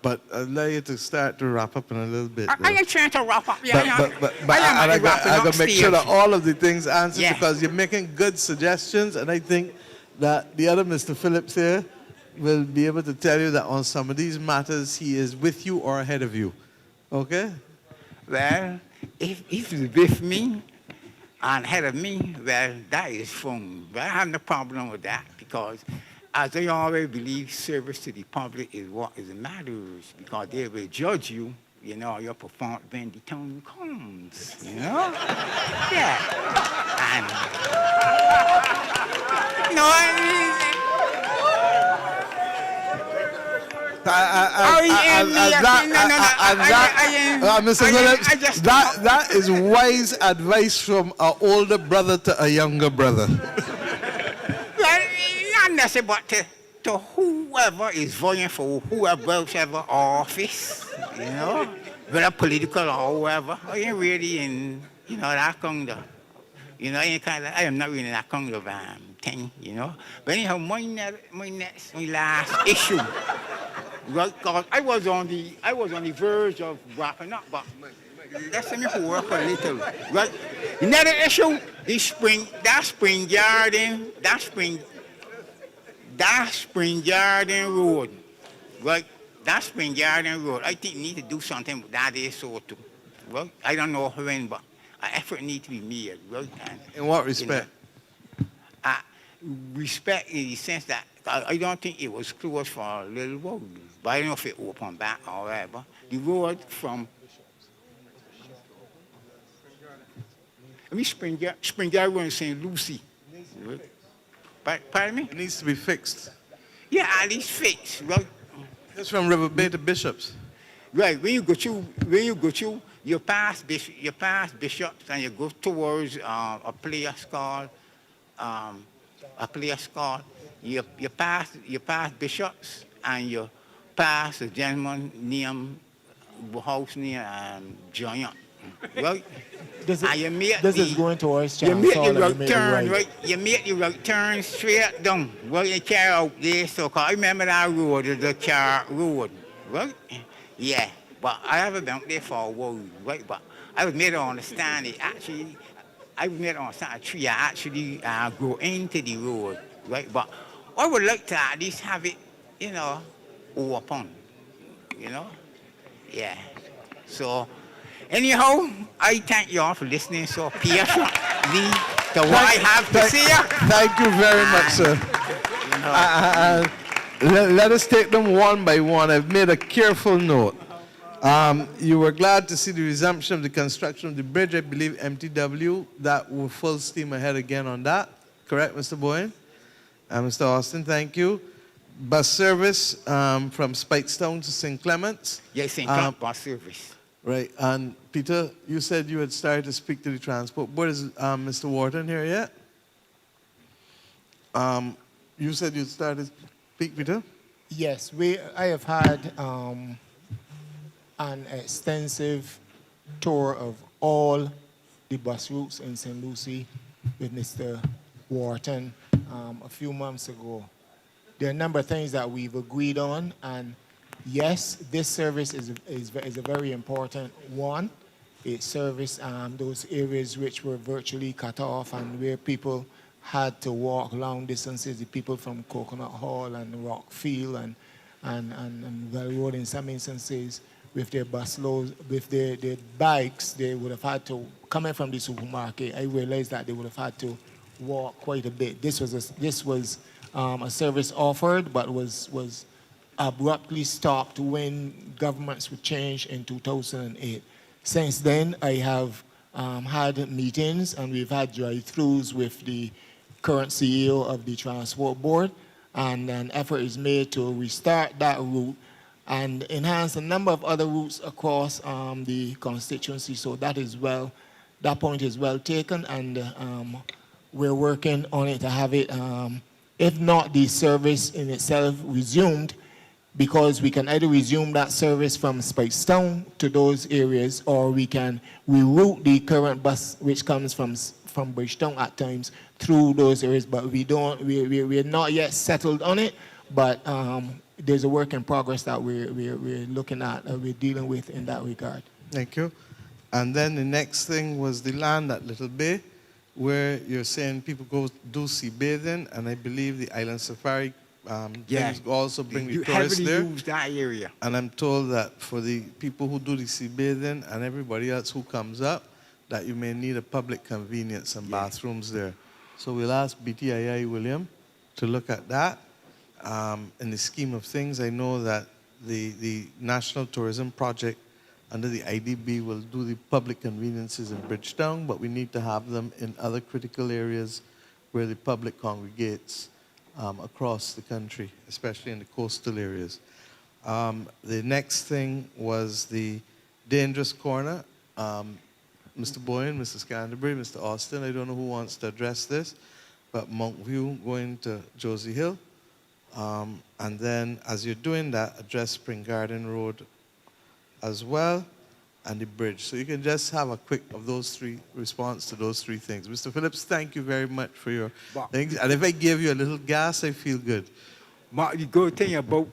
But I'll allow you to start to wrap up in a little bit. I ain't trying to wrap up. Yeah, but I got to make sure that all of the things answered because you're making good suggestions, and I think that the other Mr. Phillips here will be able to tell you that on some of these matters he is with you or ahead of you. Okay? Well, if he's with me and ahead of me, well, that is fine. But I have no problem with that because as I always believe, service to the public is what is matters because they will judge you, your performance when the time comes, Yeah. And, Mr. Phillips, that is wise advice from an older brother to a younger brother. Not necessarily, but to whoever is vying for whoever office, whether political or whoever, I ain't really in, that kind of, I am not really in that kind of thing, But anyhow, my last issue. Right, because I was on the verge of wrapping up, but let's let me work a little. Right, another issue: that spring garden road. Right, that spring garden road. I think we need to do something with that issue too. Right, I don't know when, but an effort needs to be made. Right, and, in what respect? Respect in the sense that I don't think it was closed for a little while, but I don't know if it opened back or whatever. The road from Spring Garden in St. Lucie. Pardon me? It needs to be fixed. Yeah, at least fixed, right? It's from River Bay to Bishops. Right. When you go through, you pass Bishops and you go towards a place called. You pass Bishops and you pass a gentleman named house near Giant, right? This is going towards Chancellor. You make your right turn, right? You make your right turn straight down, right? You carry out there, so I remember that road, the car road, right? Yeah, but I haven't been there for a while, right? But I was made to understand it actually. I was made to understand a tree actually grow into the road, right? But I would like to at least have it, open, Yeah. So, anyhow, I thank you all for listening so patiently to what I have to say. Thank you very much, sir. Let us take them one by one. I've made a careful note. You were glad to see the resumption of the construction of the bridge, I believe MTW, that we're full steam ahead again on that. Correct, Mr. Boyne? Mr. Austin, thank you. Bus service from Spikestown to St. Clements. Yes, St. Clements bus service. Right, and Peter, you said you had started to speak to the transport board. Is Mr. Wharton here yet? You said you started to speak, Peter? Yes, I have had an extensive tour of all the bus routes in St. Lucie with Mr. Wharton a few months ago. There are a number of things that we've agreed on, and yes, this service is a very important one. It serviced those areas which were virtually cut off and where people had to walk long distances, the people from Coconut Hall and Rockfield and Well Road in some instances, with their bus loads, with their bikes, they would have had to, coming from the supermarket, I realized that they would have had to walk quite a bit. This was a service offered, but was abruptly stopped when governments were changed in 2008. Since then, I have had meetings and we've had drive-throughs with the current CEO of the Transport Board, and an effort is made to restart that route and enhance a number of other routes across the constituency. So that point is well taken, and we're working on it to have it, if not the service in itself resumed, because we can either resume that service from Spicestown to those areas, or we can reroute the current bus which comes from Bridgetown at times through those areas. But we're not yet settled on it, but there's a work in progress that we're looking at, we're dealing with in that regard. Thank you. And then the next thing was the land at Little Bay, where you're saying people go do sea bathing, and I believe the Island Safari things also bring the tourists there. Heavily use that area. And I'm told that for the people who do the sea bathing and everybody else who comes up, that you may need a public convenience and bathrooms there. So we'll ask BTII William to look at that. In the scheme of things, I know that the National Tourism Project under the IDB will do the public conveniences in Bridgetown, but we need to have them in other critical areas where the public congregates across the country, especially in the coastal areas. The next thing was the dangerous corner. Mr. Boyne, Mrs. Canterbury, Mr. Austin, I don't know who wants to address this, but Monkview going to Josie Hill. And then as you're doing that, address Spring Garden Road as well, and the bridge. So you can just have a quick of those three response to those three things. Mr. Phillips, thank you very much for your things. And if I gave you a little gas, I feel good. But the good thing about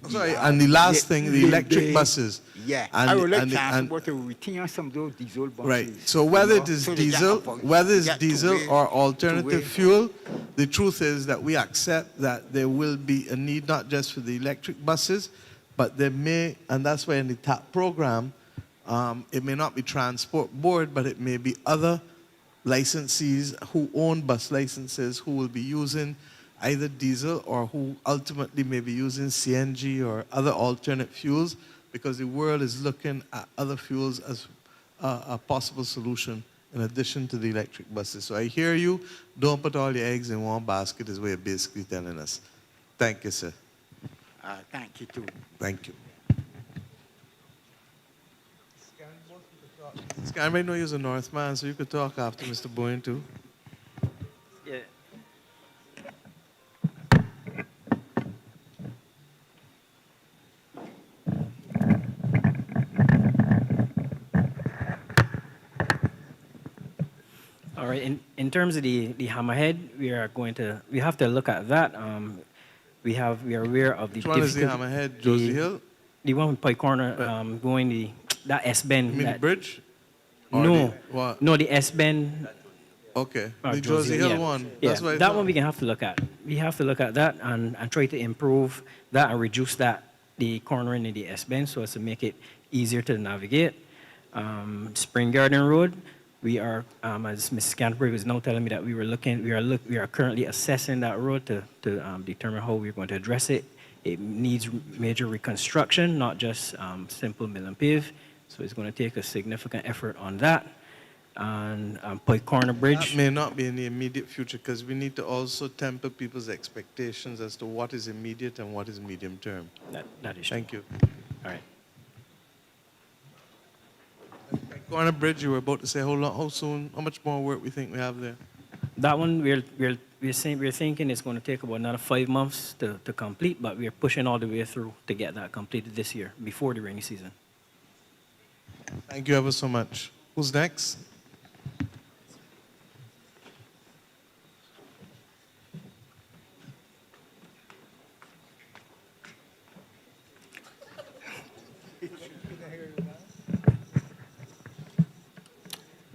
Sorry, and the last thing, the electric buses. Yeah, And I would like and- transport to retain some of those diesel buses. Right. So whether it is so they diesel, get whether it's get to diesel where- or to alternative where- fuel, the truth is that we accept that there will be a need not just for the electric buses, but there may, and that's why in the TAP program, it may not be Transport Board, but it may be other licensees who own bus licenses who will be using either diesel or who ultimately may be using CNG or other alternate fuels, because the world is looking at other fuels as a possible solution in addition to the electric buses. So I hear you. Don't put all your eggs in one basket is what you're basically telling us. Thank you, sir. Thank you, too. Thank you. Scanbury know you're a Northman, so you could talk after Mr. Boyne, too. Yeah. All right. In terms of the hammerhead, we have to look at that. We are aware of the Which one is the difficult- hammerhead? Josie Hill? The one with Pike Corner, going that S-bend. You mean the bridge? Or No, the- what? no, the S-bend. Okay, or the Josie Hill yeah. one. Yeah, That's what I that thought. one we can have to look at. We have to look at that and try to improve that and reduce the cornering in the S-bend so as to make it easier to navigate. Spring Garden Road, we are, as Mrs. Canterbury was now telling me that we are currently assessing that road to determine how we're going to address it. It needs major reconstruction, not just simple mill and pave. So it's going to take a significant effort on that. And Pike Corner Bridge. That may not be in the immediate future, because we need to also temper people's expectations as to what is immediate and what is medium term. That is true. Thank you. All right. Corner Bridge, you were about to say how soon, how much more work we think we have there? That one, we're thinking it's going to take about another 5 months to complete, but we're pushing all the way through to get that completed this year, before the rainy season. Thank you ever so much. Who's next?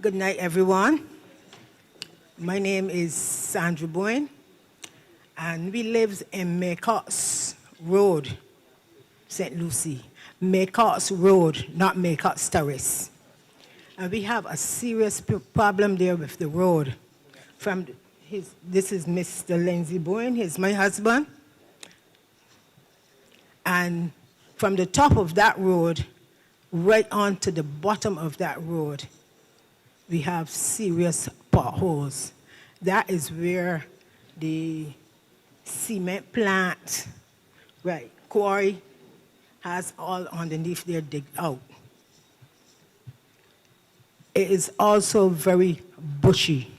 Good night, everyone. My name is Sandra Boyne, and we live in Maycott's Road, St. Lucie. Maycott's Road, not Maycott's Terrace. And we have a serious problem there with the road. This is Mr. Lindsay Boyne, he's my husband. And from the top of that road, right on to the bottom of that road, we have serious potholes. That is where the cement plant, right, quarry has all underneath there digged out. It is also very bushy.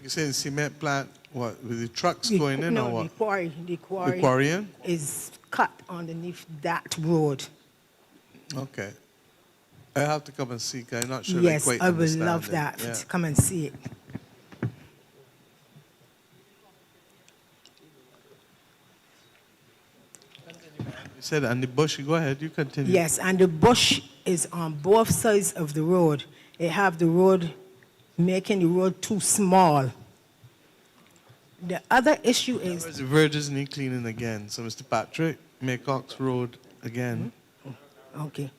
You saying cement plant, what, with the trucks The- going in no, or what? The quarry quarrying? is cut underneath that road. Okay. I have to come and see, 'cause I'm not sure I Yes, quite I would understand love it. that, Yeah. to come and see it. You said, and the bush, go ahead, you continue. Yes, and the bush is on both sides of the road. It have the road, making the road too small. The other issue is, The verges need cleaning again. So, Mr. Patrick, Maycox Road again. okay.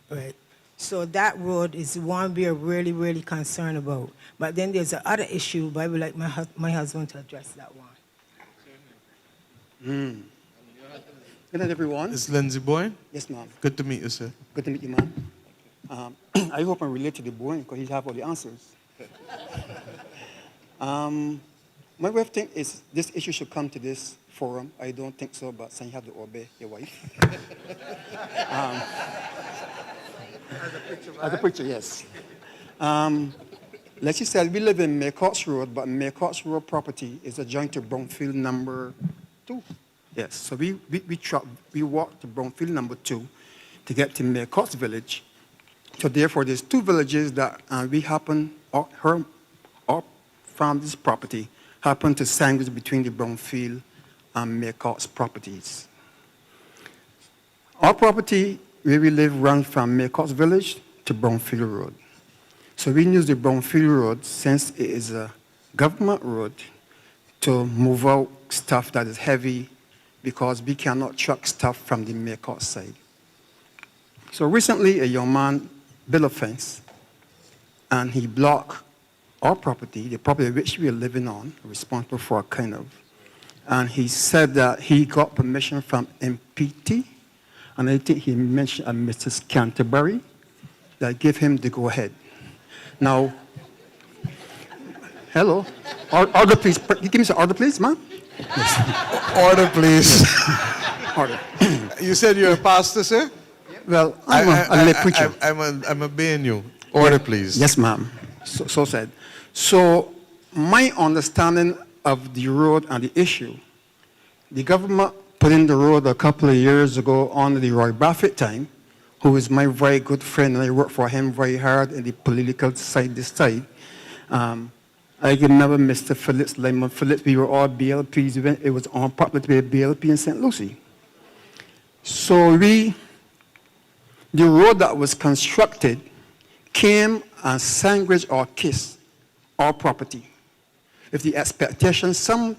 Right. So that road is one we are really, really concerned about. But then there's another issue, but I would like my husband to address that one. Good night, everyone. It's Lindsay Boyne. Yes, ma'am. Good to meet you, sir. Good to meet you, ma'am. I hope I'm related to the boy because he have all the answers. My wife thinks is this issue should come to this forum. I don't think so, but since you have to obey your wife. As a preacher, yes. Like you said, we live in Maycox Road, but Maycox Road property is adjoined to Brownfield number 2. Yes, so we walk to Brownfield number 2 to get to Maycox Village. So therefore, there's 2 villages that we happen, or from this property, happen to sandwich between the Brownfield and Maycox properties. Our property where we live runs from Maycox Village to Brownfield Road. So we use the Brownfield Road, since it is a government road, to move out stuff that is heavy, because we cannot truck stuff from the Maycox side. So recently, a young man built a fence, and he blocked our property, the property which we are living on, responsible for kind of. And he said that he got permission from MPT, and I think he mentioned Mrs. Canterbury, that gave him the go-ahead. Now, hello, order please. You give me some order please, ma'am? Yes. Order, please. Order. You said you're a pastor, sir? Well, I'm a lay preacher. I'm obeying you. Order, please. Yes, ma'am. So said. So my understanding of the road and the issue, the government put in the road a couple of years ago under the Roy Buffett time, who is my very good friend, and I work for him very hard in the political side this side. I remember Mr. Phillips, Lyman Phillips, we were all BLPs. It was unpopular to be a BLP in St. Lucie. So the road that was constructed came and sandwiched or kissed our property. With the expectation some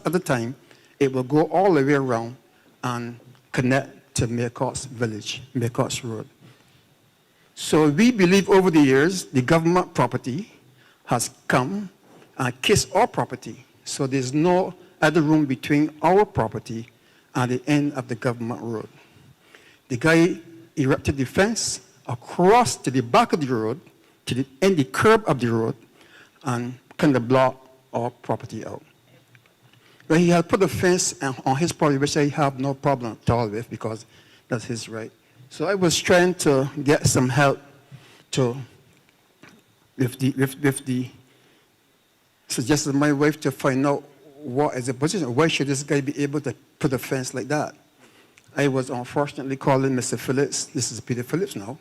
other time, it will go all the way around and connect to Maycox Village, Maycox Road. So we believe over the years, the government property has come and kissed our property. So there's no other room between our property and the end of the government road. The guy erected the fence across to the back of the road, to the end, the curb of the road, and kind of block our property out. But he had put a fence on his property, which I have no problem at all with, because that's his right. So I was trying to get some help with the suggestion of my wife to find out what is the position. Why should this guy be able to put a fence like that? I was unfortunately calling Mr. Phillips, this is Peter Phillips now,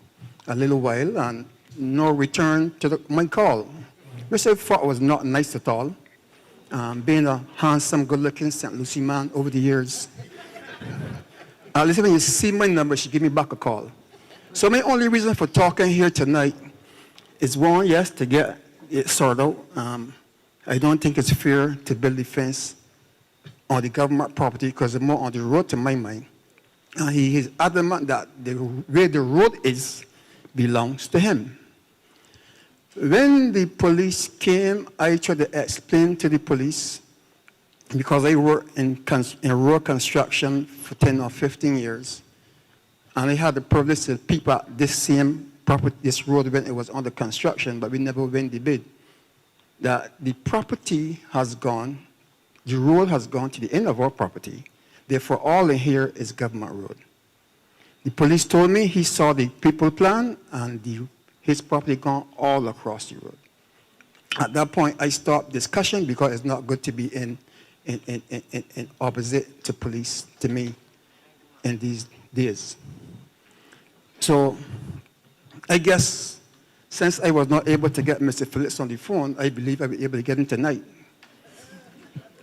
a little while, and no return to my call, which I thought was not nice at all. Being a handsome, good-looking St. Lucie man over the years. Listen, when you see my number, she give me back a call. So my only reason for talking here tonight is one, yes, to get it sorted out. I don't think it's fair to build the fence on the government property, because it's more on the road to my mind. He is adamant that where the road is belongs to him. When the police came, I tried to explain to the police, because I worked in road construction for 10 or 15 years, And I had the privilege to peep at this same property, this road when it was under construction, but we never win the bid. That the property has gone, the road has gone to the end of our property. Therefore, all in here is government road. The police told me he saw the people plan and his property gone all across the road. At that point, I stopped discussion because it's not good to be in opposite to police, to me, in these days. So I guess since I was not able to get Mr. Phillips on the phone, I believe I'll be able to get him tonight.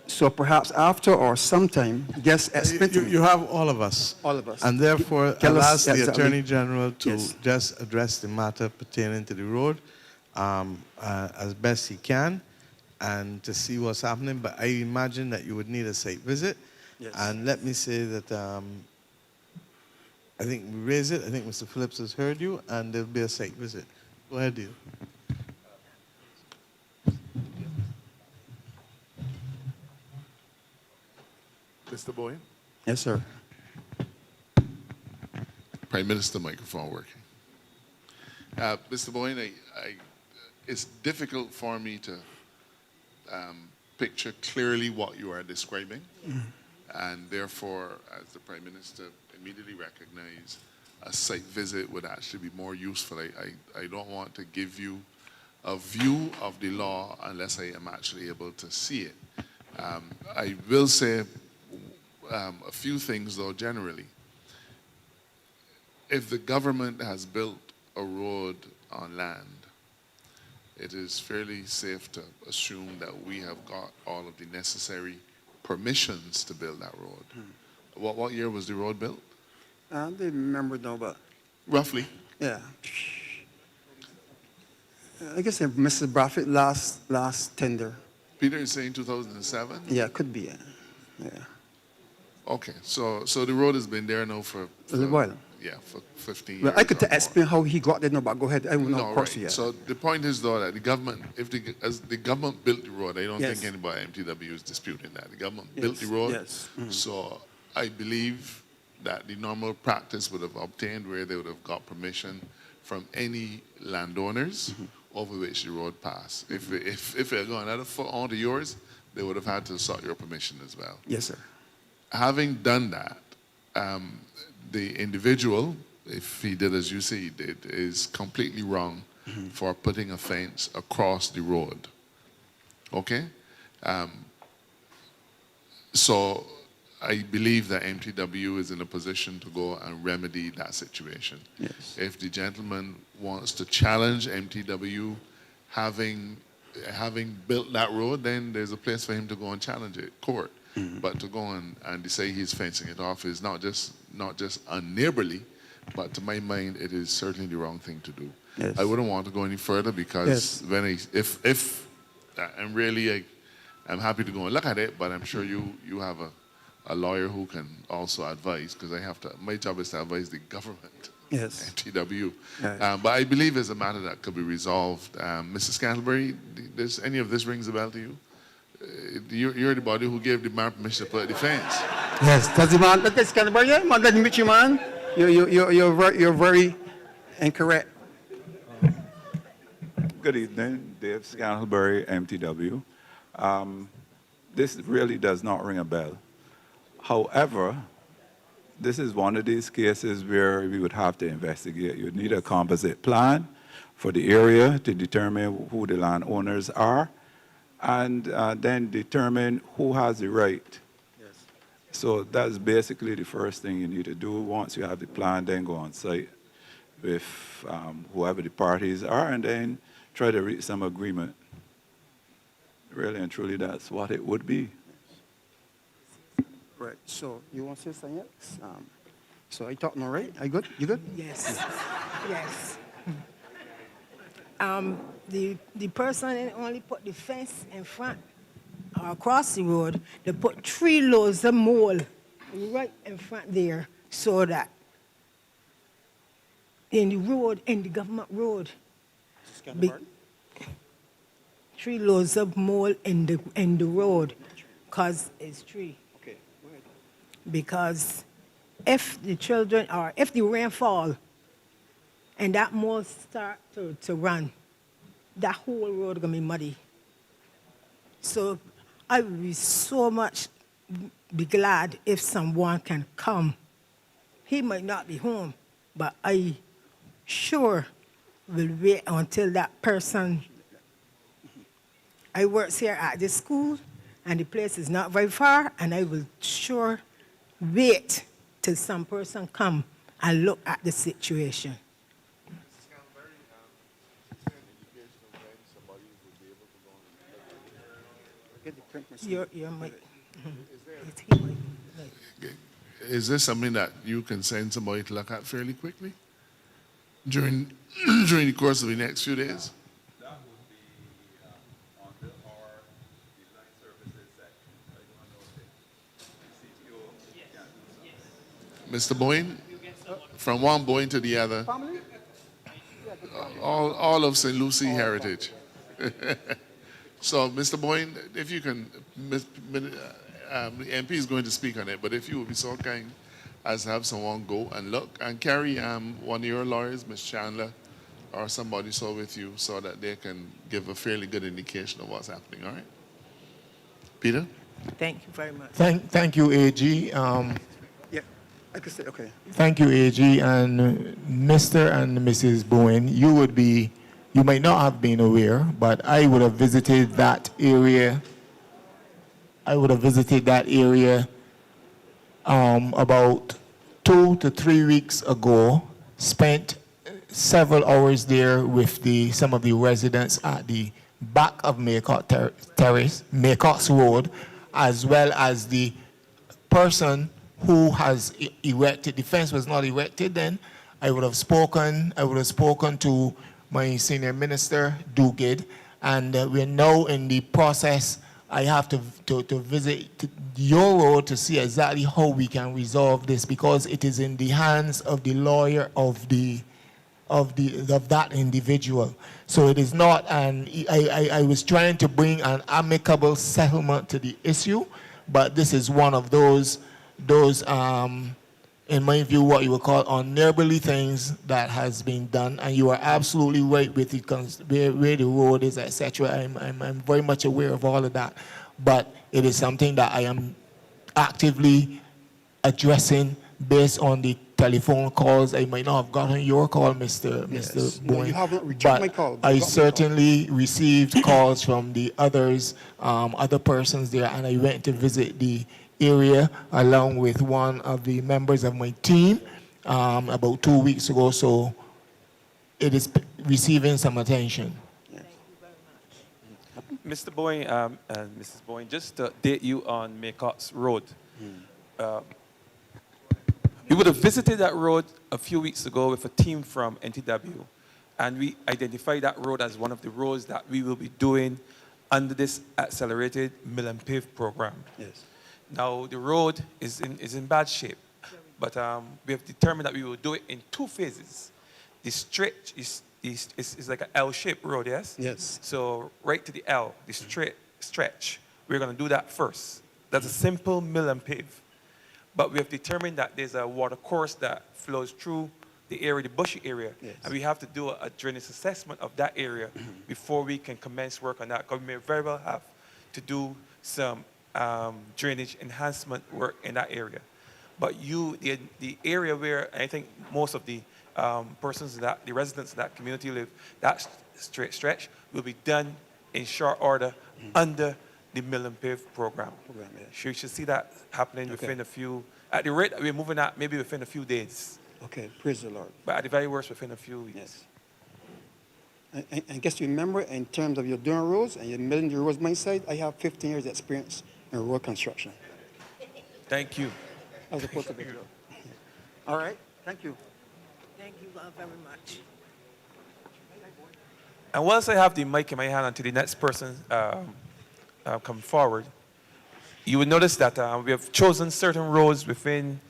So perhaps after or sometime, just explain to me. You have all of us. All of us. And therefore, Tell I'll us ask the exactly. Attorney General to Yes. just address the matter pertaining to the road as best he can and to see what's happening. But I imagine that you would need a site visit. Yes. And let me say that I think we raise it. I think Mr. Phillips has heard you, and there'll be a site visit. Go ahead, dear. Mr. Boyd? Yes, sir. Prime Minister microphone working. Mr. Boyd, it's difficult for me to picture clearly what you are describing. And therefore, as the Prime Minister immediately recognized, a site visit would actually be more useful. I don't want to give you a view of the law unless I am actually able to see it. I will say a few things, though, generally. If the government has built a road on land, it is fairly safe to assume that we have got all of the necessary permissions to build that road. What year was the road built? I don't remember now, but Roughly. yeah. I guess Mr. Bradford last tender. Peter is saying 2007? Yeah, could be. Yeah. Okay, so the road has been there now for A little while. Yeah, for 15 Well, years. I could or more. explain how he got there, no, but go ahead. I will not No, cross right. you yet. So the point is, though, that the government, as the government built the road, I don't Yes. think anybody at MTW is disputing that. The government Yes, built the road. yes. Mhm. So I believe that the normal practice would have obtained where they would have got permission from any landowners Mm-hmm. over which the road passed. If it had gone another foot onto yours, they would have had to sought your permission as well. Yes, sir. Having done that, the individual, if he did as you say he did, is completely wrong for putting a fence across the road. Okay? So I believe that MTW is in a position to go and remedy that situation. Yes. If the gentleman wants to challenge MTW having built that road, then there's a place for him to go and challenge it, court. But to go and say he's fencing it off is not just unneighborly, but to my mind, it is certainly the wrong thing to do. Yes. I wouldn't want to go any further because Yes. if I'm really, I'm happy to go and look at it, but I'm sure you have a lawyer who can also advise, because my job is to advise the government, Yes. MTW. Right. But I believe it's a matter that could be resolved. Mr. Scantlebury, does any of this rings a bell to you? You're the body who gave the man permission to put the fence. Yes, that's the man. That's kind of yeah, man. Let me meet you, man. You're very incorrect. Good evening, Dave Scantlebury, MTW. This really does not ring a bell. However, this is one of these cases where we would have to investigate. You'd need a composite plan for the area to determine who the landowners are, and then determine who has the right. Yes. So that's basically the first thing you need to do. Once you have the plan, then go on site with whoever the parties are, and then try to reach some agreement. Really and truly, that's what it would be. Right. So you want to say something else? So I talk now, right? I good? You good? Yes. Yes. The person only put the fence in front or across the road. They put 3 loads of mold right in front there so that in the government road, 3 loads of mold in the road, because it's tree. Okay. Go ahead. Because if the children, or if the rain fall and that mold start to run, that whole road gonna be muddy. So I would be so much be glad if someone can come. He might not be home, but I sure will wait until that person. I work here at this school, and the place is not very far, and I will sure wait till some person come and look at the situation. Your mic. Is this something that you can send somebody to look at fairly quickly during during the course of the next few days? Mr. Boyne, from one Boyne to the other, all of St. Lucie heritage. So, Mr. Boyne, if you can, the MP is going to speak on it, but if you would be so kind as to have someone go and look and carry one of your lawyers, Ms. Chandler, or somebody so with you, so that they can give a fairly good indication of what's happening, all right? Peter? Thank you very much. Thank you, AG. Yeah, I could say, okay. Thank you, AG. And Mr. and Mrs. Bowen, you might not have been aware, but I would have visited that area. About 2 to 3 weeks ago, spent several hours there with some of the residents at the back of Maycott's Road, as well as the person who has erected, the fence was not erected then. I would have spoken to my senior minister, Duguid, and we're now in the process. I have to visit your road to see exactly how we can resolve this, because it is in the hands of the lawyer of that individual. So it is not I was trying to bring an amicable settlement to the issue, but this is one of those in my view, what you would call unneighborly things that has been done, and you are absolutely right with where the road is, etc. I'm very much aware of all of that, but it is something that I am actively addressing based on the telephone calls. I might not have gotten your call, Mr. Boyne, No, you haven't returned my call. I certainly received calls from the others, other persons there, and I went to visit the area along with one of the members of my team about 2 weeks ago, so it is receiving some attention. Mr. Boyne and Mrs. Boyne, just to update you on Maycott's Road. We would have visited that road a few weeks ago with a team from NTW, and we identified that road as one of the roads that we will be doing under this accelerated mill and pave program. Yes. Now, the road is in bad shape, but we have determined that we will do it in 2 phases. The stretch is like an L-shaped road, yes? Yes. So right to the L, the straight stretch, we're going to do that first. That's a simple mill and pave. But we have determined that there's a water course that flows through the area, the bushy area, yes, and we have to do a drainage assessment of that area before we can commence work on that, because we may very well have to do some drainage enhancement work in that area. But the area where I think most of the the residents in that community live, that straight stretch will be done in short order under the mill and pave program. You should see that happening within a few, at the rate that we're moving at, maybe within a few days. Okay, praise the Lord. But at the very worst, within a few weeks. Yes. I guess you remember, in terms of your doing roads and you're milling the roads my side, I have 15 years experience in road construction. Thank you. I was supposed to be. All right, thank you. Thank you very much. And once I have the mic in my hand until the next person come forward, you will notice that we have chosen certain roads within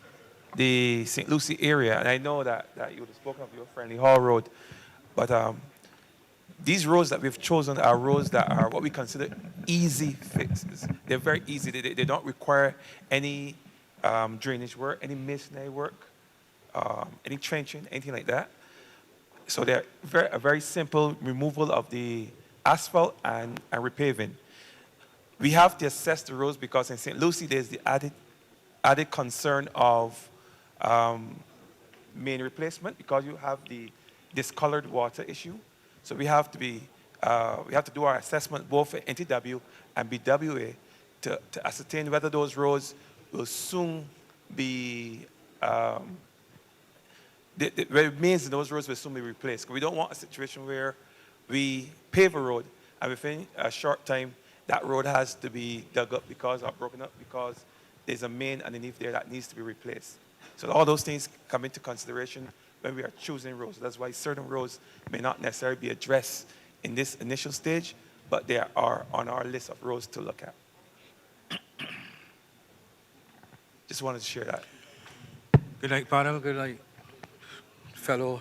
the St. Lucie area. And I know that you would have spoken of your Friendly Hall Road, but these roads that we've chosen are roads that are what we consider easy fixes. They're very easy. They don't require any drainage work, any masonry work, any trenching, anything like that. So they're a very simple removal of the asphalt and repaving. We have to assess the roads because in St. Lucie there's the added concern of main replacement because you have the discolored water issue. So we have to do our assessment both for NTW and BWA to ascertain whether those roads will soon be the remains in those roads will soon be replaced. We don't want a situation where we pave a road and within a short time that road has to be dug up or broken up because there's a main underneath there that needs to be replaced. So all those things come into consideration when we are choosing roads. That's why certain roads may not necessarily be addressed in this initial stage, but they are on our list of roads to look at. Just wanted to share that. Good night, panel. Good night, fellow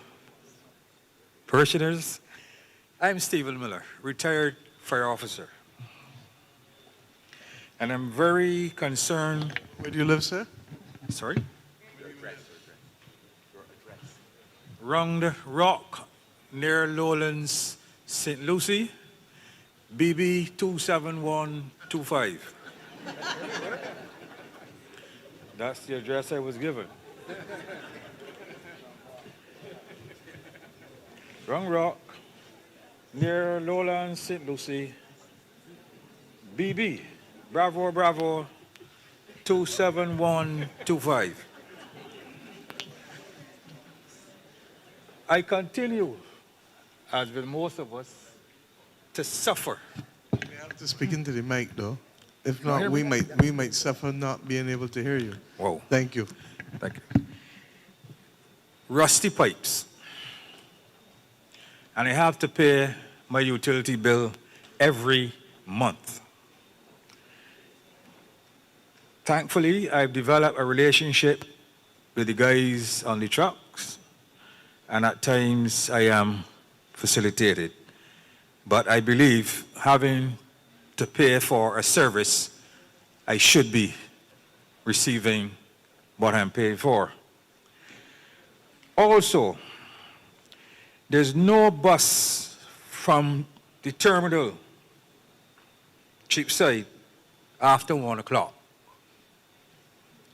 parishioners. I'm Stephen Miller, retired fire officer. And I'm very concerned. Where do you live, sir? Sorry? Round Rock, near Lowlands, St. Lucie, BB 27125. That's the address I was given. Round Rock, near Lowlands, St. Lucie, BB, Bravo, Bravo, 27125. I continue, as with most of us, to suffer. You have to speak into the mic, though. If not, we might suffer not being able to hear you. Whoa. Thank you. Thank you. Rusty pipes. And I have to pay my utility bill every month. Thankfully, I've developed a relationship with the guys on the trucks, and at times I am facilitated. But I believe having to pay for a service, I should be receiving what I'm paying for. Also, there's no bus from the terminal, Cheapside, after 1 o'clock.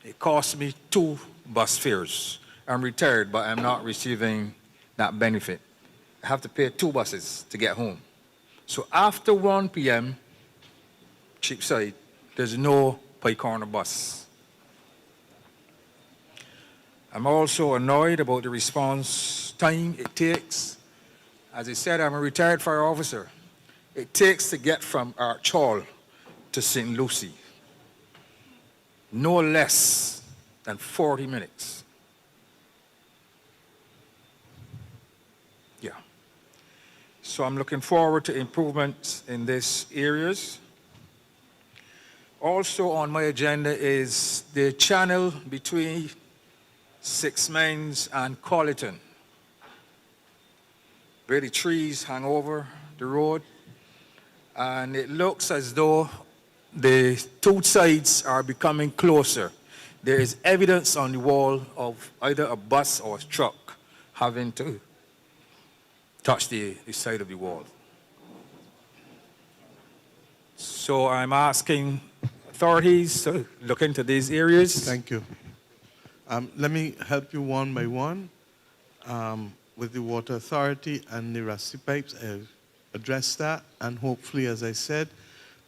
It costs me 2 bus fares. I'm retired, but I'm not receiving that benefit. I have to pay 2 buses to get home. So after 1 p.m., Cheapside, there's no Pike Corner bus. I'm also annoyed about the response time it takes. As I said, I'm a retired fire officer. It takes to get from Arch Hall to St. Lucie. No less than 40 minutes. Yeah. So I'm looking forward to improvements in these areas. Also on my agenda is the channel between Six Mines and Colleton, where the trees hang over the road, and it looks as though the 2 sides are becoming closer. There is evidence on the wall of either a bus or a truck having to touch the side of the wall. So I'm asking authorities to look into these areas. Thank you. Let me help you one by one. With the Water Authority and the rusty pipes, I've addressed that, and hopefully, as I said,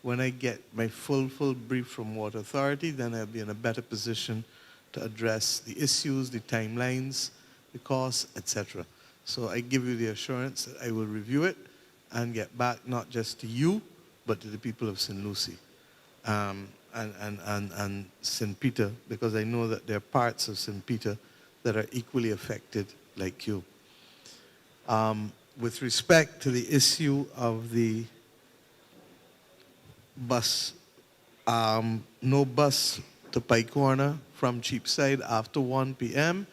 when I get my full brief from Water Authority, then I'll be in a better position to address the issues, the timelines, the costs, etc. So I give you the assurance that I will review it and get back not just to you, but to the people of St. Lucie and St. Peter, because I know that there are parts of St. Peter that are equally affected like you. With respect to the issue of the bus, no bus to Pike Corner from Cheapside after 1 p.m.,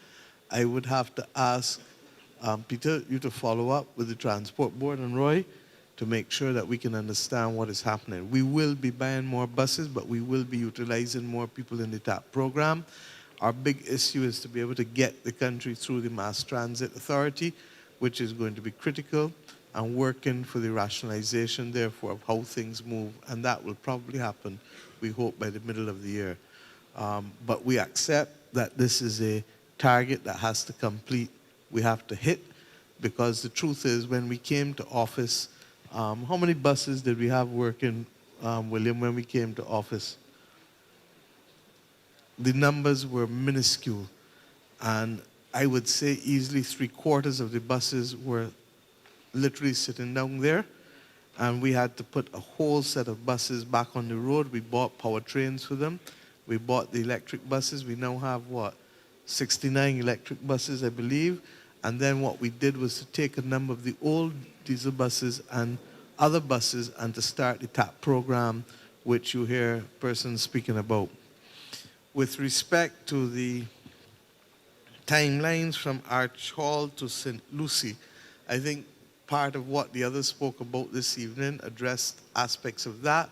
I would have to ask Peter, you to follow up with the Transport Board and Roy to make sure that we can understand what is happening. We will be buying more buses, but we will be utilizing more people in the TAP program. Our big issue is to be able to get the country through the Mass Transit Authority, which is going to be critical, and working for the rationalization, therefore, of how things move. And that will probably happen, we hope, by the middle of the year. But we accept that this is a target that has to complete, we have to hit, because the truth is, when we came to office, how many buses did we have working, William, when we came to office? The numbers were minuscule. And I would say easily 3/4 of the buses were literally sitting down there. And we had to put a whole set of buses back on the road. We bought powertrains for them. We bought the electric buses. We now have, 69 electric buses, I believe. And then what we did was to take a number of the old diesel buses and other buses and to start the TAP program, which you hear persons speaking about. With respect to the timelines from Arch Hall to St. Lucie, I think part of what the others spoke about this evening addressed aspects of that,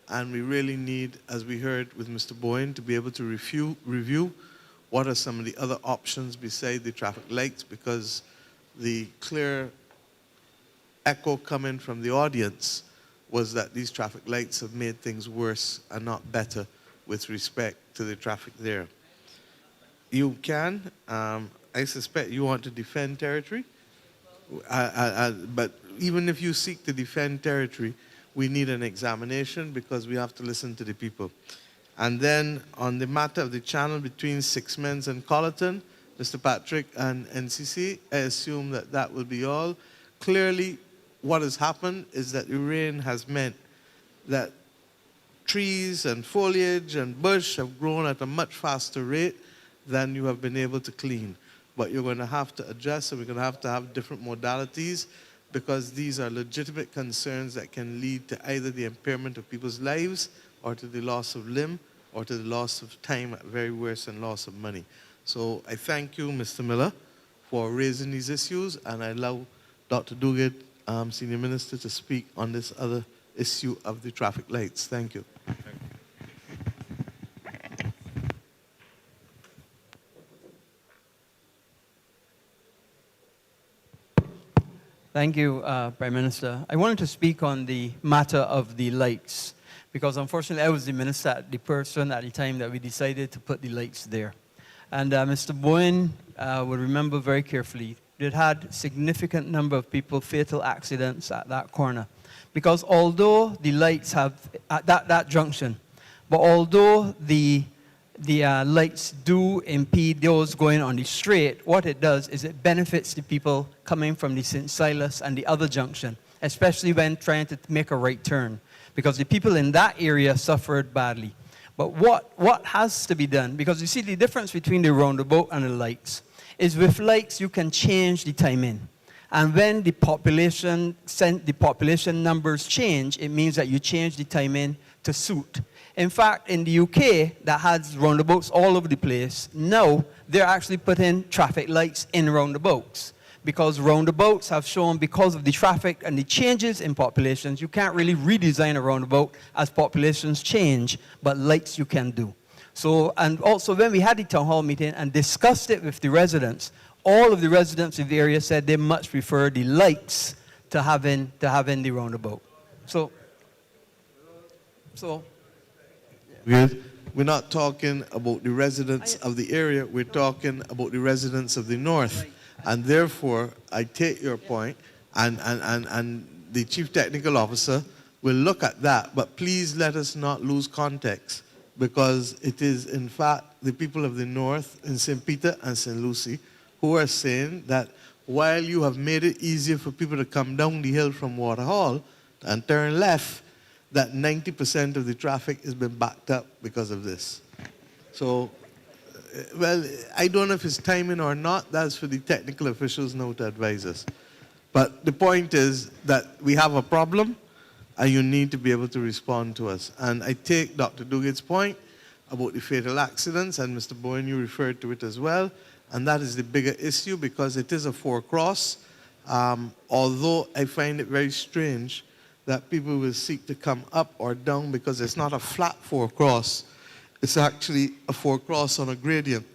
and we really need, as we heard with Mr. Boyne, to be able to review what are some of the other options beside the traffic lights, because the clear echo coming from the audience was that these traffic lights have made things worse and not better with respect to the traffic there. You can, I suspect you want to defend territory, but even if you seek to defend territory, we need an examination because we have to listen to the people. And then on the matter of the channel between Sixmens and Colleton, Mr. Patrick and NCC, I assume that that will be all. Clearly, what has happened is that the rain has meant that trees and foliage and bush have grown at a much faster rate than you have been able to clean. But you're going to have to adjust, and we're going to have different modalities, because these are legitimate concerns that can lead to either the impairment of people's lives or to the loss of limb or to the loss of time at very worst and loss of money. So I thank you, Mr. Miller, for raising these issues, and I allow Dr. Duguid, Senior Minister, to speak on this other issue of the traffic lights. Thank you. Thank you, Prime Minister. I wanted to speak on the matter of the lights, because unfortunately I was the minister, the person at the time that we decided to put the lights there. And Mr. Boyne would remember very carefully, it had significant number of people, fatal accidents at that corner. Because although the lights have, at that junction, but although the lights do impede those going on the straight, what it does is it benefits the people coming from the St. Silas and the other junction, especially when trying to make a right turn, because the people in that area suffered badly. But what has to be done, because you see the difference between the roundabout and the lights, is with lights you can change the timing. And when the population numbers change, it means that you change the timing to suit. In fact, in the UK, that has roundabouts all over the place, now they're actually putting traffic lights in roundabouts. Because roundabouts have shown, because of the traffic and the changes in populations, you can't really redesign a roundabout as populations change, but lights you can do. So, and also when we had the town hall meeting and discussed it with the residents, all of the residents of the area said they much prefer the lights to having the roundabout. So we're not talking about the residents of the area, we're talking about the residents of the north. And therefore, I take your point, and the Chief Technical Officer will look at that, but please let us not lose context, because it is in fact the people of the north in St. Peter and St. Lucie who are saying that while you have made it easier for people to come down the hill from Waterhall and turn left, that 90% of the traffic has been backed up because of this. So, well, I don't know if it's timing or not. That's for the technical officials now to advise us. But the point is that we have a problem, and you need to be able to respond to us. And I take Dr. Duguid's point about the fatal accidents, and Mr. Boyne, you referred to it as well. And that is the bigger issue, because it is a four-cross, Although I find it very strange that people will seek to come up or down because it's not a flat four-cross. It's actually a four-cross on a gradient.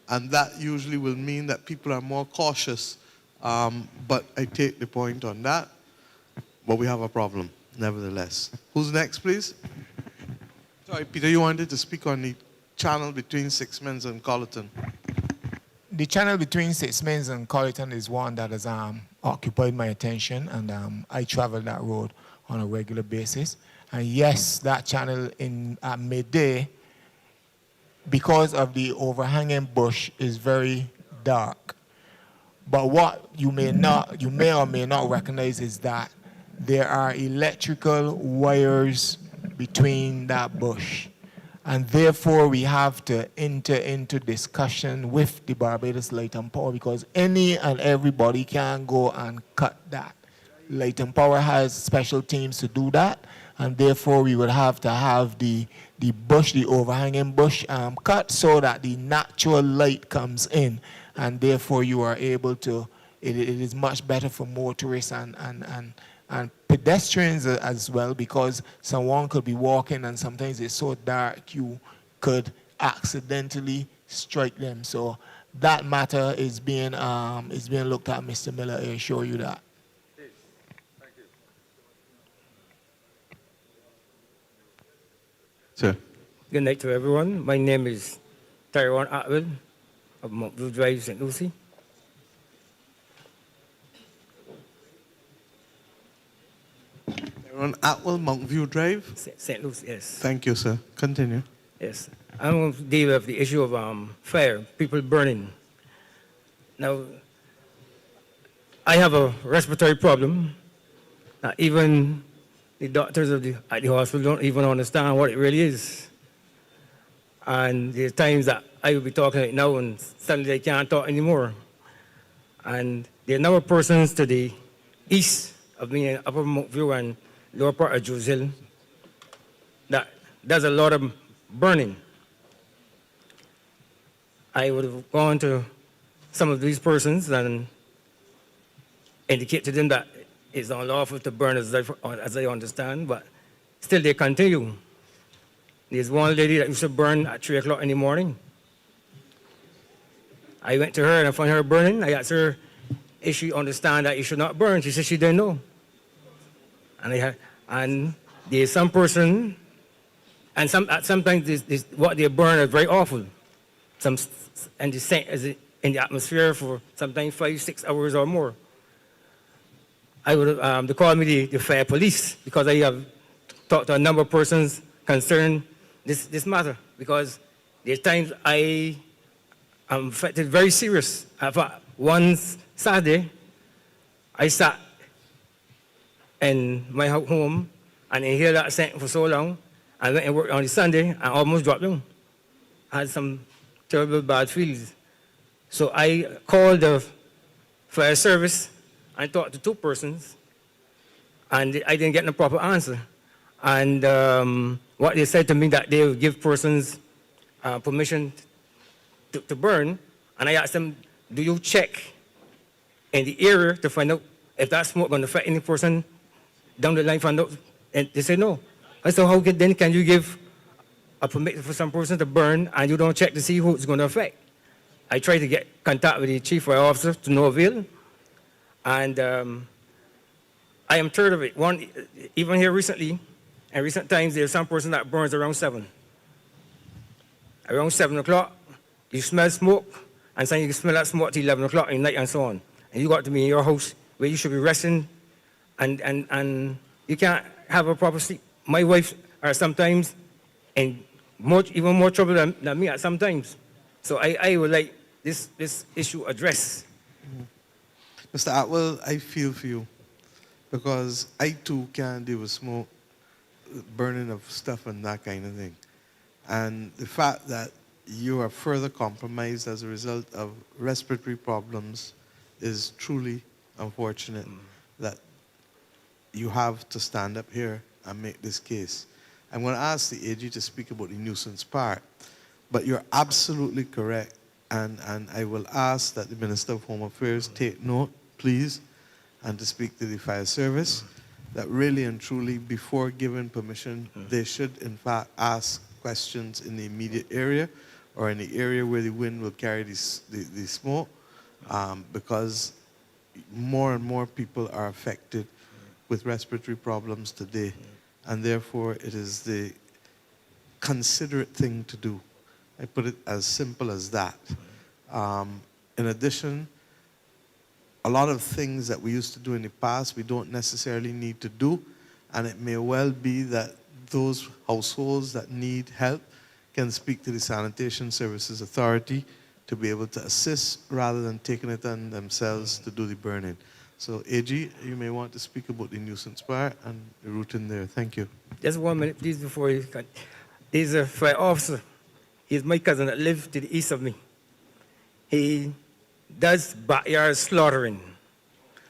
And that usually will mean that people are more cautious. But I take the point on that. But we have a problem, nevertheless. Who's next, please? Sorry, Peter, you wanted to speak on the channel between Six Mins and Colleton. The channel between Six Mins and Colleton is one that has occupied my attention, and I travel that road on a regular basis. And yes, that channel at midday, because of the overhanging bush, is very dark. But what you may or may not recognize is that there are electrical wires between that bush. And therefore, we have to enter into discussion with the Barbados Light and Power, because any and everybody can go and cut that. Light and Power has special teams to do that, and therefore we would have to have the bush, the overhanging bush, cut so that the natural light comes in, and therefore you are able to, it is much better for motorists and pedestrians as well, because someone could be walking and sometimes it's so dark you could accidentally strike them. So that matter is being looked at, Mr. Miller, I assure you that. Sir. Good night to everyone. My name is Daryll of Montview Drive, St. Lucie. On Atwell, Montview Drive? St. Lucie, yes. Thank you, sir. Continue. Yes. I'm going to deal with the issue of fire, people burning. Now, I have a respiratory problem. Even the doctors at the hospital don't even understand what it really is. And there's times that I will be talking right now and suddenly I can't talk anymore. And there are a number of persons to the east of me in Upper Montview and lower part of Jules Hill that does a lot of burning. I would have gone to some of these persons and indicate to them that it's unlawful to burn as I understand, but still they continue. There's one lady that used to burn at 3 o'clock in the morning. I went to her and I found her burning. I asked her if she understand that you should not burn. She said she didn't know. And there's some person, and sometimes what they burn is very awful. And in the atmosphere for sometimes 5-6 hours or more. I would they call me the fire police, because I have talked to a number of persons concerning this matter, because there's times I am affected very serious. One Saturday, I sat in my home and inhaled that scent for so long. I went and worked on the Sunday and almost dropped down. I had some terrible bad feelings. So I called the fire service and talked to 2 persons, and I didn't get no proper answer. And what they said to me that they would give persons permission to burn, and I asked them, do you check in the area to find out if that smoke going to affect any person down the line? Find out? And they said no. I said, how then can you give a permit for some person to burn and you don't check to see who it's going to affect? I tried to get contact with the chief fire officer to no avail. And I am tired of it. Even here recently, in recent times, there's some person that burns around 7. Around 7 o'clock, you smell smoke, and then you can smell that smoke till 11 o'clock at night and so on. And you got to be in your house where you should be resting, and you can't have a proper sleep. My wife are sometimes in even more trouble than me at sometimes. So I would like this issue addressed. Mr. Atwell, I feel for you, because I too can't deal with smoke, burning of stuff and that kind of thing. And the fact that you are further compromised as a result of respiratory problems is truly unfortunate that you have to stand up here and make this case. I'm going to ask the AG to speak about the nuisance part, but you're absolutely correct, and I will ask that the Minister of Home Affairs take note, please, and to speak to the fire service, that really and truly, before giving permission, they should in fact ask questions in the immediate area or in the area where the wind will carry the smoke, because more and more people are affected with respiratory problems today, and therefore it is the considerate thing to do. I put it as simple as that. In addition, a lot of things that we used to do in the past, we don't necessarily need to do, and it may well be that those households that need help can speak to the Sanitation Services Authority to be able to assist rather than taking it on themselves to do the burning. So AG, you may want to speak about the nuisance part and the route in there. Thank you. Just 1 minute, please, before you cut. There's a fire officer. He's my cousin that lives to the east of me. He does backyard slaughtering.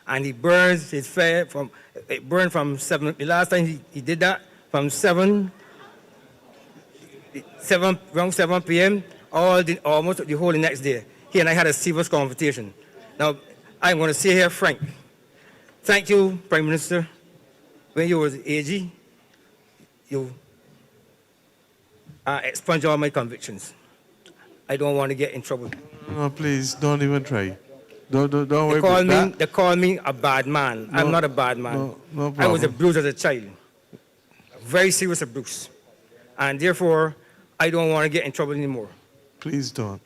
And he burns his fire from, it burned from 7, the last time he did that, from around 7 p.m., almost the whole next day. He and I had a serious conversation. Now, I'm going to say here, Frank, thank you, Prime Minister. When you was AG, you expunged all my convictions. I don't want to get in trouble. No, please, don't even try. Don't worry about that. They call me a bad man. No, I'm not a bad man. No problem. I was abused as a child. Very serious abuse. And therefore, I don't want to get in trouble anymore. Please don't.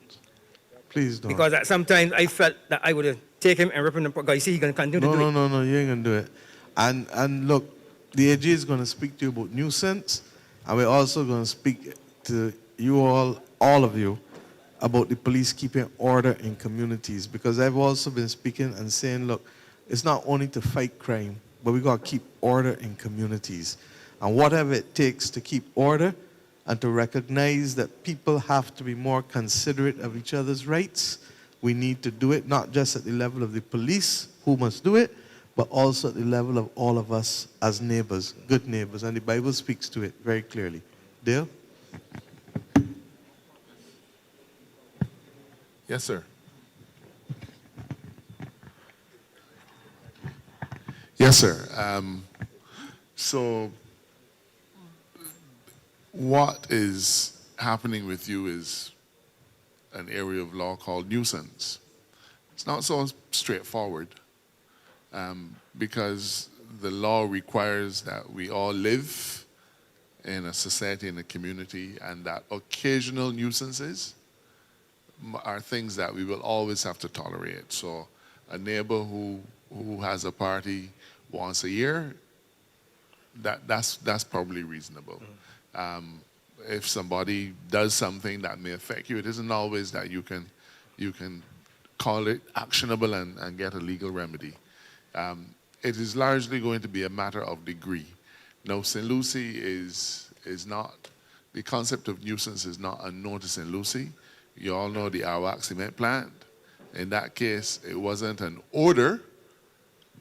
Please don't. Because sometimes I felt that I would take him and rip him apart. You see, he's going to continue to do it. No, you ain't going to do it. And look, the AG is going to speak to you about nuisance, and we're also going to speak to you all of you, about the police keeping order in communities. Because I've also been speaking and saying, look, it's not only to fight crime, but we got to keep order in communities. And whatever it takes to keep order and to recognize that people have to be more considerate of each other's rights, we need to do it, not just at the level of the police, who must do it, but also at the level of all of us as neighbors, good neighbors. And the Bible speaks to it very clearly. Daryll? Yes, sir. Yes, sir. So what is happening with you is an area of law called nuisance. It's not so straightforward because the law requires that we all live in a society, in a community, and that occasional nuisances are things that we will always have to tolerate. So a neighbor who has a party once a year, that's probably reasonable. If somebody does something that may affect you, it isn't always that you can call it actionable and get a legal remedy. It is largely going to be a matter of degree. Now, St. Lucie is not, the concept of nuisance is not unknown to St. Lucie. You all know the Arawak cement plant. In that case, it wasn't an odor,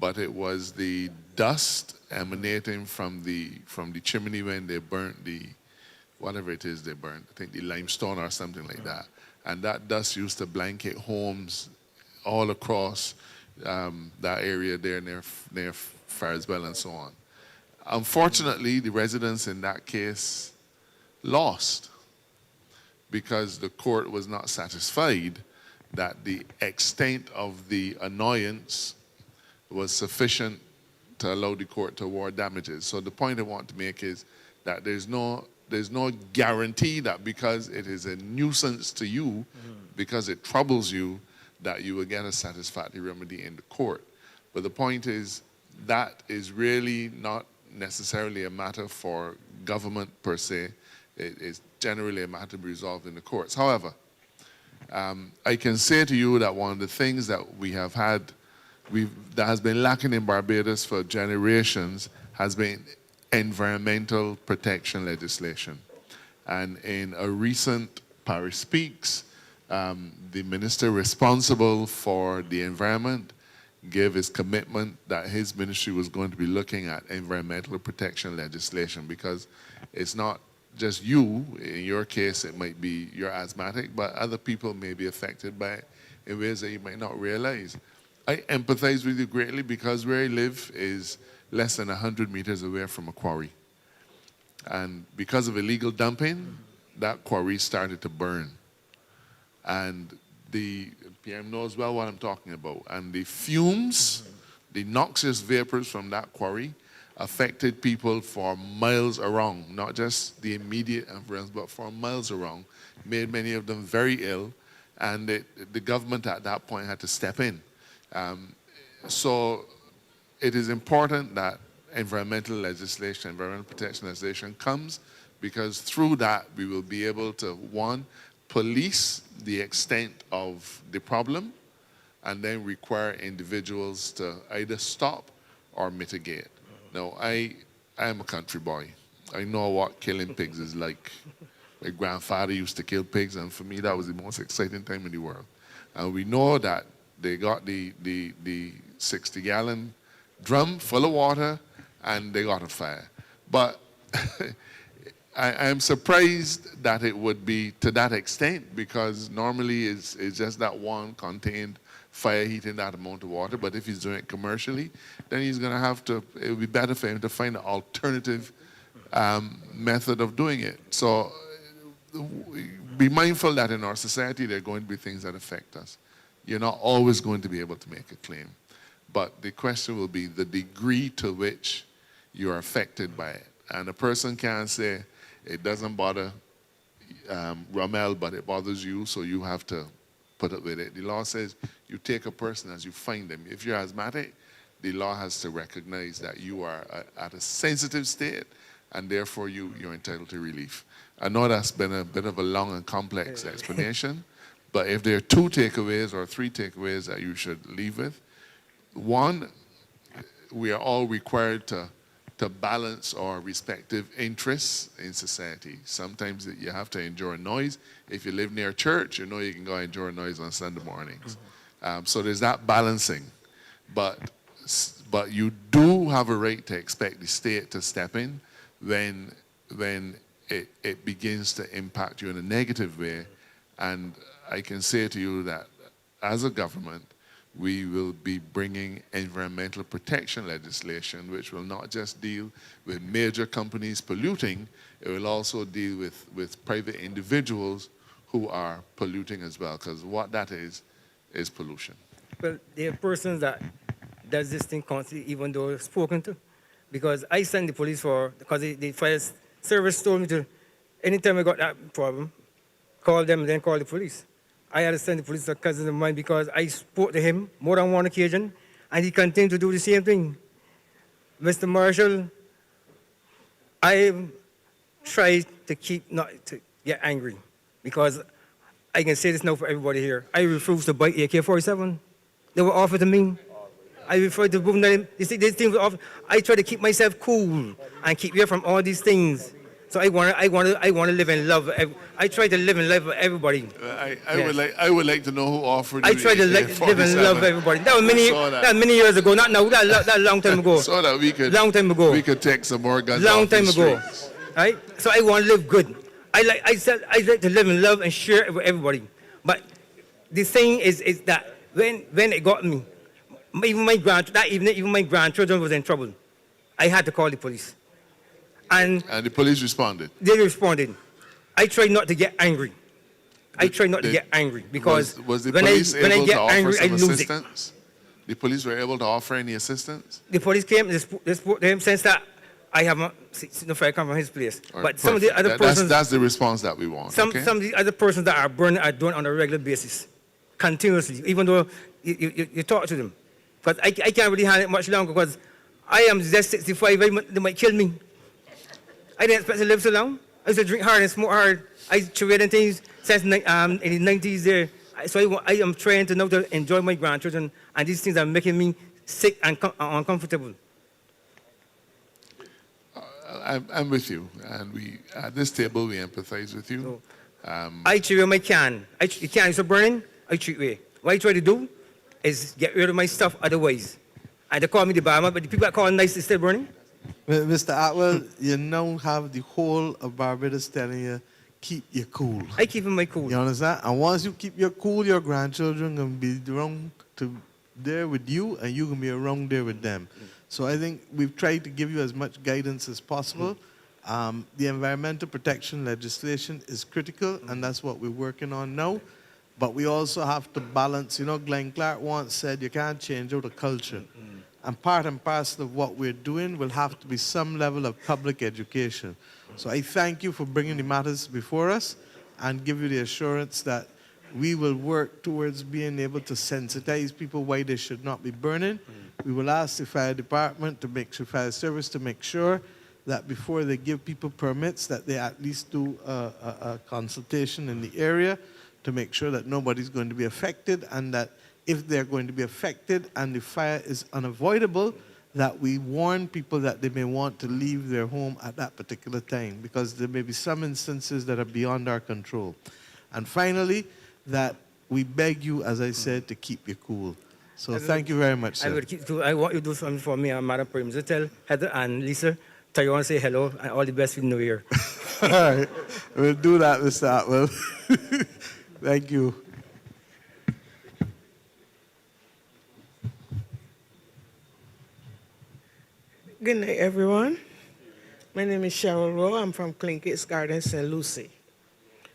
but it was the dust emanating from the chimney when they burnt the, whatever it is they burnt, I think the limestone or something like that. And that dust used to blanket homes all across that area there near Farsbell and so on. Unfortunately, the residents in that case lost, because the court was not satisfied that the extent of the annoyance was sufficient to allow the court to award damages. So the point I want to make is that there's no guarantee that because it is a nuisance to you, because it troubles you, that you will get a satisfactory remedy in the court. But the point is that is really not necessarily a matter for government per se. It is generally a matter to be resolved in the courts. However, I can say to you that one of the things that we have had, that has been lacking in Barbados for generations, has been environmental protection legislation. And in a recent Parish Speaks, the minister responsible for the environment gave his commitment that his ministry was going to be looking at environmental protection legislation, because it's not just you. In your case, it might be you're asthmatic, but other people may be affected by it in ways that you might not realize. I empathize with you greatly because where I live is less than 100 meters away from a quarry. And because of illegal dumping, that quarry started to burn. And the PM knows well what I'm talking about. And the fumes, the noxious vapors from that quarry affected people for miles around, not just the immediate influence, but for miles around, made many of them very ill, and the government at that point had to step in. So it is important that environmental legislation, environmental protection legislation comes, because through that we will be able to, one, police the extent of the problem, and then require individuals to either stop or mitigate. Now, I am a country boy. I know what killing pigs is like. My grandfather used to kill pigs, and for me that was the most exciting time in the world. And we know that they got the 60-gallon drum full of water, and they got a fire. But I am surprised that it would be to that extent, because normally it's just that one contained fire heating that amount of water. But if he's doing it commercially, then he's going to have to, it would be better for him to find an alternative method of doing it. So be mindful that in our society there are going to be things that affect us. You're not always going to be able to make a claim. But the question will be the degree to which you are affected by it. And a person can say, it doesn't bother Ramel, but it bothers you, so you have to put up with it. The law says you take a person as you find them. If you're asthmatic, the law has to recognize that you are at a sensitive state, and therefore you're entitled to relief. I know that's been a bit of a long and complex explanation, but if there are 2 takeaways or 3 takeaways that you should leave with, one, we are all required to balance our respective interests in society. Sometimes you have to endure noise. If you live near church, you know you can go enjoy noise on Sunday mornings. So there's that balancing. But you do have a right to expect the state to step in when it begins to impact you in a negative way. And I can say to you that as a government, we will be bringing environmental protection legislation, which will not just deal with major companies polluting, it will also deal with private individuals who are polluting as well, because what that is pollution. Well, there are persons that does this thing constantly, even though spoken to. Because I send the police because the fire service told me to, anytime I got that problem, call them and then call the police. I had to send the police to a cousin of mine because I spoke to him more than one occasion, and he continued to do the same thing. Mr. Marshall, I try to keep not to get angry, because I can say this now for everybody here. I refuse to buy AK-47. They were offered to me. I refer to boom. These things were offered. I try to keep myself cool and keep away from all these things. So I want to live in love. I try to live in love with everybody. I would like to know who offered you. I try to live in love with everybody. That was many years ago. Not now. That long time ago. So that we could. Long time ago. We could take some more guns. Long off the time ago. streets. Right. So I want to live good. I like to live in love and share it with everybody. But the thing is that when it got me, even my grandchildren was in trouble. I had to call the police. And the police responded. They responded. I try not to get angry. I try not to get angry because was the when police I able get to offer angry, I some lose it. assistance? The police were able to offer any assistance? The police came. They spoke to him since that I haven't seen the fire come from his place. Right, but some of the other persons. That's the response that we want. Some of the other persons that are burning are doing on a regular basis, continuously, even though you talk to them. But I can't really handle it much longer because I am just 65. They might kill me. I didn't expect to live so long. I used to drink hard and smoke hard. I traded things since in the 90s there. So I am trying to now to enjoy my grandchildren, and these things are making me sick and uncomfortable. I'm with you, and we at this table we empathize with you. I treat away my can. The can is burning. I treat away. What I try to do is get rid of my stuff otherwise. And they call me the barman, but the people that call nice is still burning. Mr. Atwell, you now have the whole of Barbados telling you, keep your cool. I keep my cool. You understand? And once you keep your cool, your grandchildren can be around to there with you, and you're going to be around there with them. So I think we've tried to give you as much guidance as possible. The environmental protection legislation is critical, and that's what we're working on now. But we also have to balance, you know, Glenn Clark once said you can't change out a culture. And part and parcel of what we're doing will have to be some level of public education. So I thank you for bringing the matters before us and give you the assurance that we will work towards being able to sensitize people why they should not be burning. We will ask the fire department to make sure, fire service to make sure that before they give people permits that they at least do a consultation in the area to make sure that nobody's going to be affected, and that if they're going to be affected and the fire is unavoidable, that we warn people that they may want to leave their home at that particular time, because there may be some instances that are beyond our control. And finally, that we beg you, as I said, to keep you cool. So thank you very much, sir. I want you to do something for me, Madam Prime Minister. Tell Heather and Lisa, tell you want to say hello and all the best for the new year. All right, we'll do that, Mr. Atwell. Thank you. Good night, everyone. My name is Cheryl Rowe. I'm from Clinkett's Garden, St. Lucie.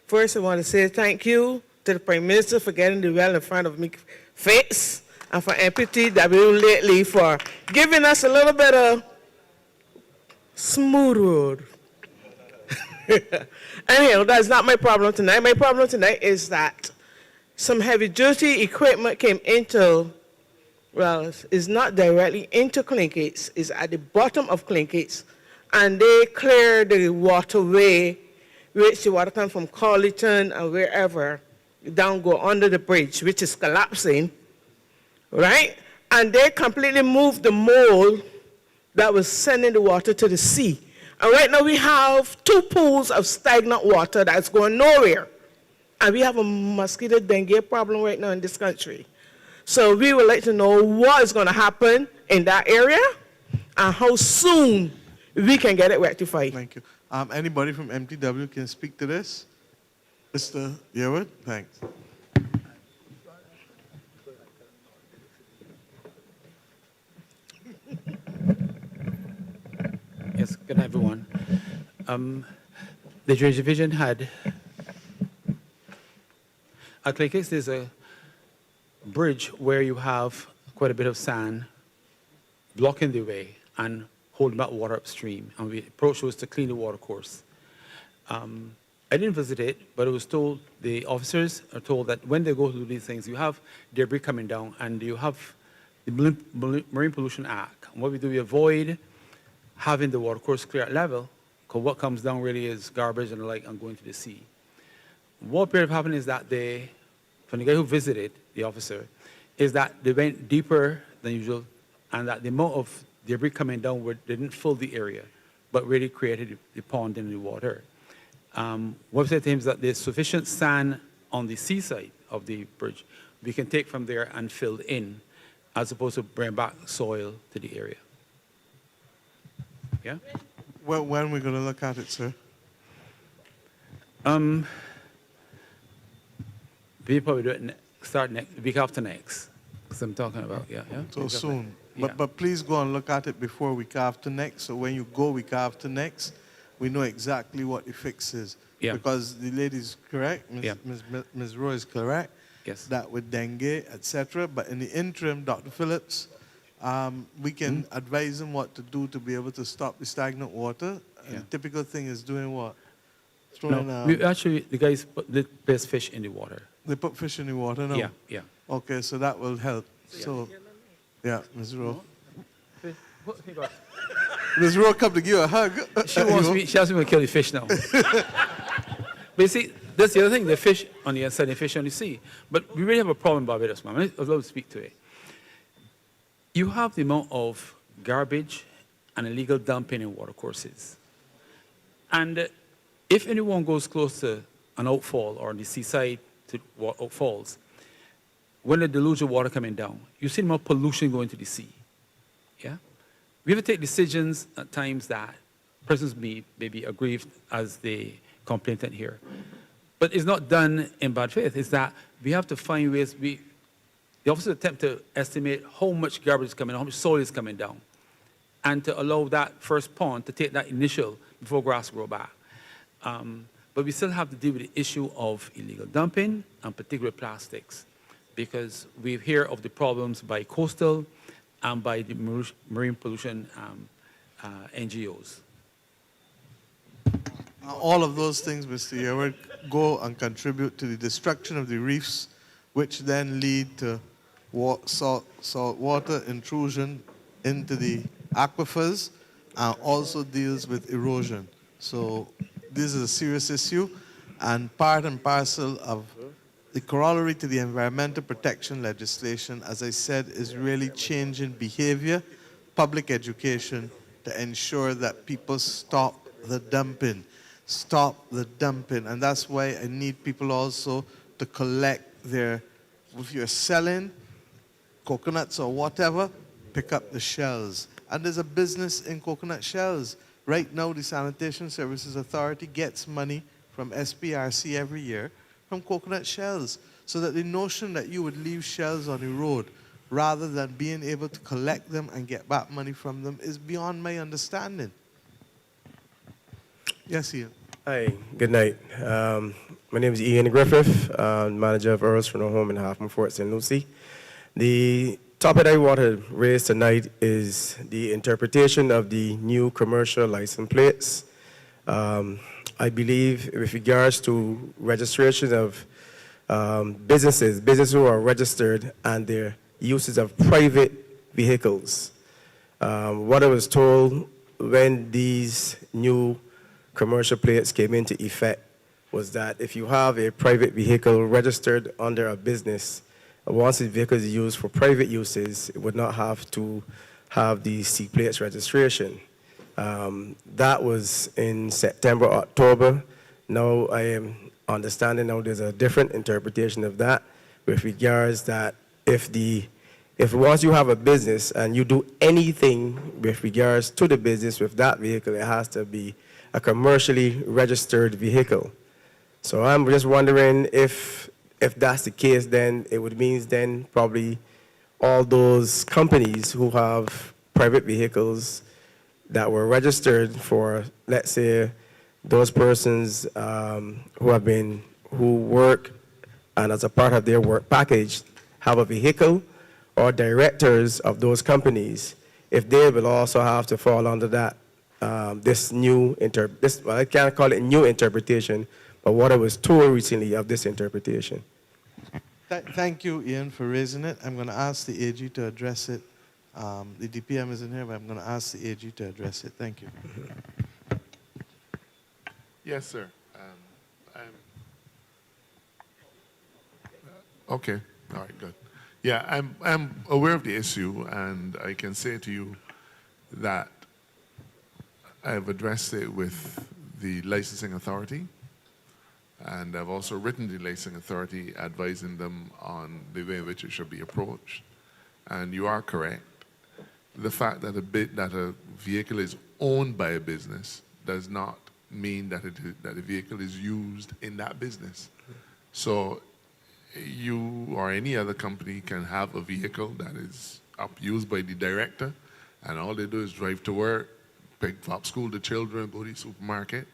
First, I want to say thank you to the Prime Minister for getting the well in front of me face, and for MPTW lately for giving us a little bit of smooth road. Anyhow, that's not my problem tonight. My problem tonight is that some heavy-duty equipment came into, well, it's not directly into Clinkett's, it's at the bottom of Clinkett's, and they cleared the waterway, which the water comes from Colleton and wherever, down go under the bridge, which is collapsing, right? And they completely moved the mole that was sending the water to the sea. And right now we have 2 pools of stagnant water that's going nowhere. And we have a mosquito dengue problem right now in this country. So we would like to know what is going to happen in that area and how soon we can get it rectified. Thank you. Anybody from MTW can speak to this? Mr. Yearwood, thanks. Yes, good night, everyone. The Drainage Division had, at Clinkett's, there's a bridge where you have quite a bit of sand blocking the way and holding back water upstream. And the approach was to clean the water course. I didn't visit it, but I was told, the officers are told that when they go to do these things, you have debris coming down and you have the Marine Pollution Act. And what we do, we avoid having the water course clear at level, because what comes down really is garbage and the like and going to the sea. What appeared to happen is that from the guy who visited, the officer, is that they went deeper than usual, and that the amount of debris coming down didn't fill the area, but really created the pond in the water. What we said to him is that there's sufficient sand on the seaside of the bridge we can take from there and fill in, as opposed to bring back soil to the area. Yeah? Well, when are we going to look at it, sir? We probably do it start week after next. Because I'm talking about, yeah. So soon. Yeah. But please go and look at it before week after next. So when you go week after next, we know exactly what the fix is. Yeah. Because the lady's correct, Ms. Roy is correct. Yes. That with dengue, etc. But in the interim, Dr. Phillips, we can advise them what to do to be able to stop the stagnant water. And the typical thing is doing what? We actually, the guys place fish in the water. They put fish in the water now? Yeah, yeah. Okay, so that will help. So, yeah, Ms. Rowe. Ms. Rowe, come to give you a hug. She wants me to kill the fish now. But you see, that's the other thing, the fish on the inside, the fish on the sea. But we really have a problem in Barbados, man. I'd love to speak to it. You have the amount of garbage and illegal dumping in watercourses. And if anyone goes close to an outfall or on the seaside to outfalls, when the deluge of water coming down, you see more pollution going to the sea. Yeah? We have to take decisions at times that persons may be aggrieved as the complainant here. But it's not done in bad faith. It's that we have to find ways. the officers attempt to estimate how much garbage is coming, how much soil is coming down, and to allow that first pond to take that initial before grass grow back. But we still have to deal with the issue of illegal dumping and particularly plastics, because we hear of the problems by coastal and by the marine pollution NGOs. All of those things, Mr. Yearwood, go and contribute to the destruction of the reefs, which then lead to salt water intrusion into the aquifers, and also deals with erosion. So this is a serious issue, and part and parcel of the corollary to the environmental protection legislation, as I said, is really changing behavior, public education, to ensure that people stop the dumping. Stop the dumping. And that's why I need people also to collect their, if you're selling coconuts or whatever, pick up the shells. And there's a business in coconut shells. Right now, the Sanitation Services Authority gets money from SPRC every year from coconut shells. So that the notion that you would leave shells on the road rather than being able to collect them and get back money from them is beyond my understanding. Yes, Ian. Hi, good night. My name is Ian Griffith, manager of Earl's Funeral Home in Half Moon Fort, St. Lucie. The topic I want to raise tonight is the interpretation of the new commercial license plates. I believe with regards to registration of businesses who are registered and their uses of private vehicles. What I was told when these new commercial plates came into effect was that if you have a private vehicle registered under a business, once the vehicle is used for private uses, it would not have to have the C plates registration. That was in September, October. Now I am understanding now there's a different interpretation of that with regards that if once you have a business and you do anything with regards to the business with that vehicle, it has to be a commercially registered vehicle. So I'm just wondering if that's the case, then it would mean then probably all those companies who have private vehicles that were registered for, let's say, those persons who work and as a part of their work package have a vehicle, or directors of those companies, if they will also have to fall under that, well, I can't call it new interpretation, but what I was told recently of this interpretation. Thank you, Ian, for raising it. I'm going to ask the AG to address it. The DPM isn't here, but I'm going to ask the AG to address it. Thank you. Yes, sir. Okay. All right, good. Yeah, I'm aware of the issue, and I can say to you that I've addressed it with the licensing authority, and I've also written the licensing authority advising them on the way in which it should be approached. And you are correct. The fact that a vehicle is owned by a business does not mean that the vehicle is used in that business. So you or any other company can have a vehicle that is used by the director, and all they do is drive to work, pick up school the children, go to the supermarket.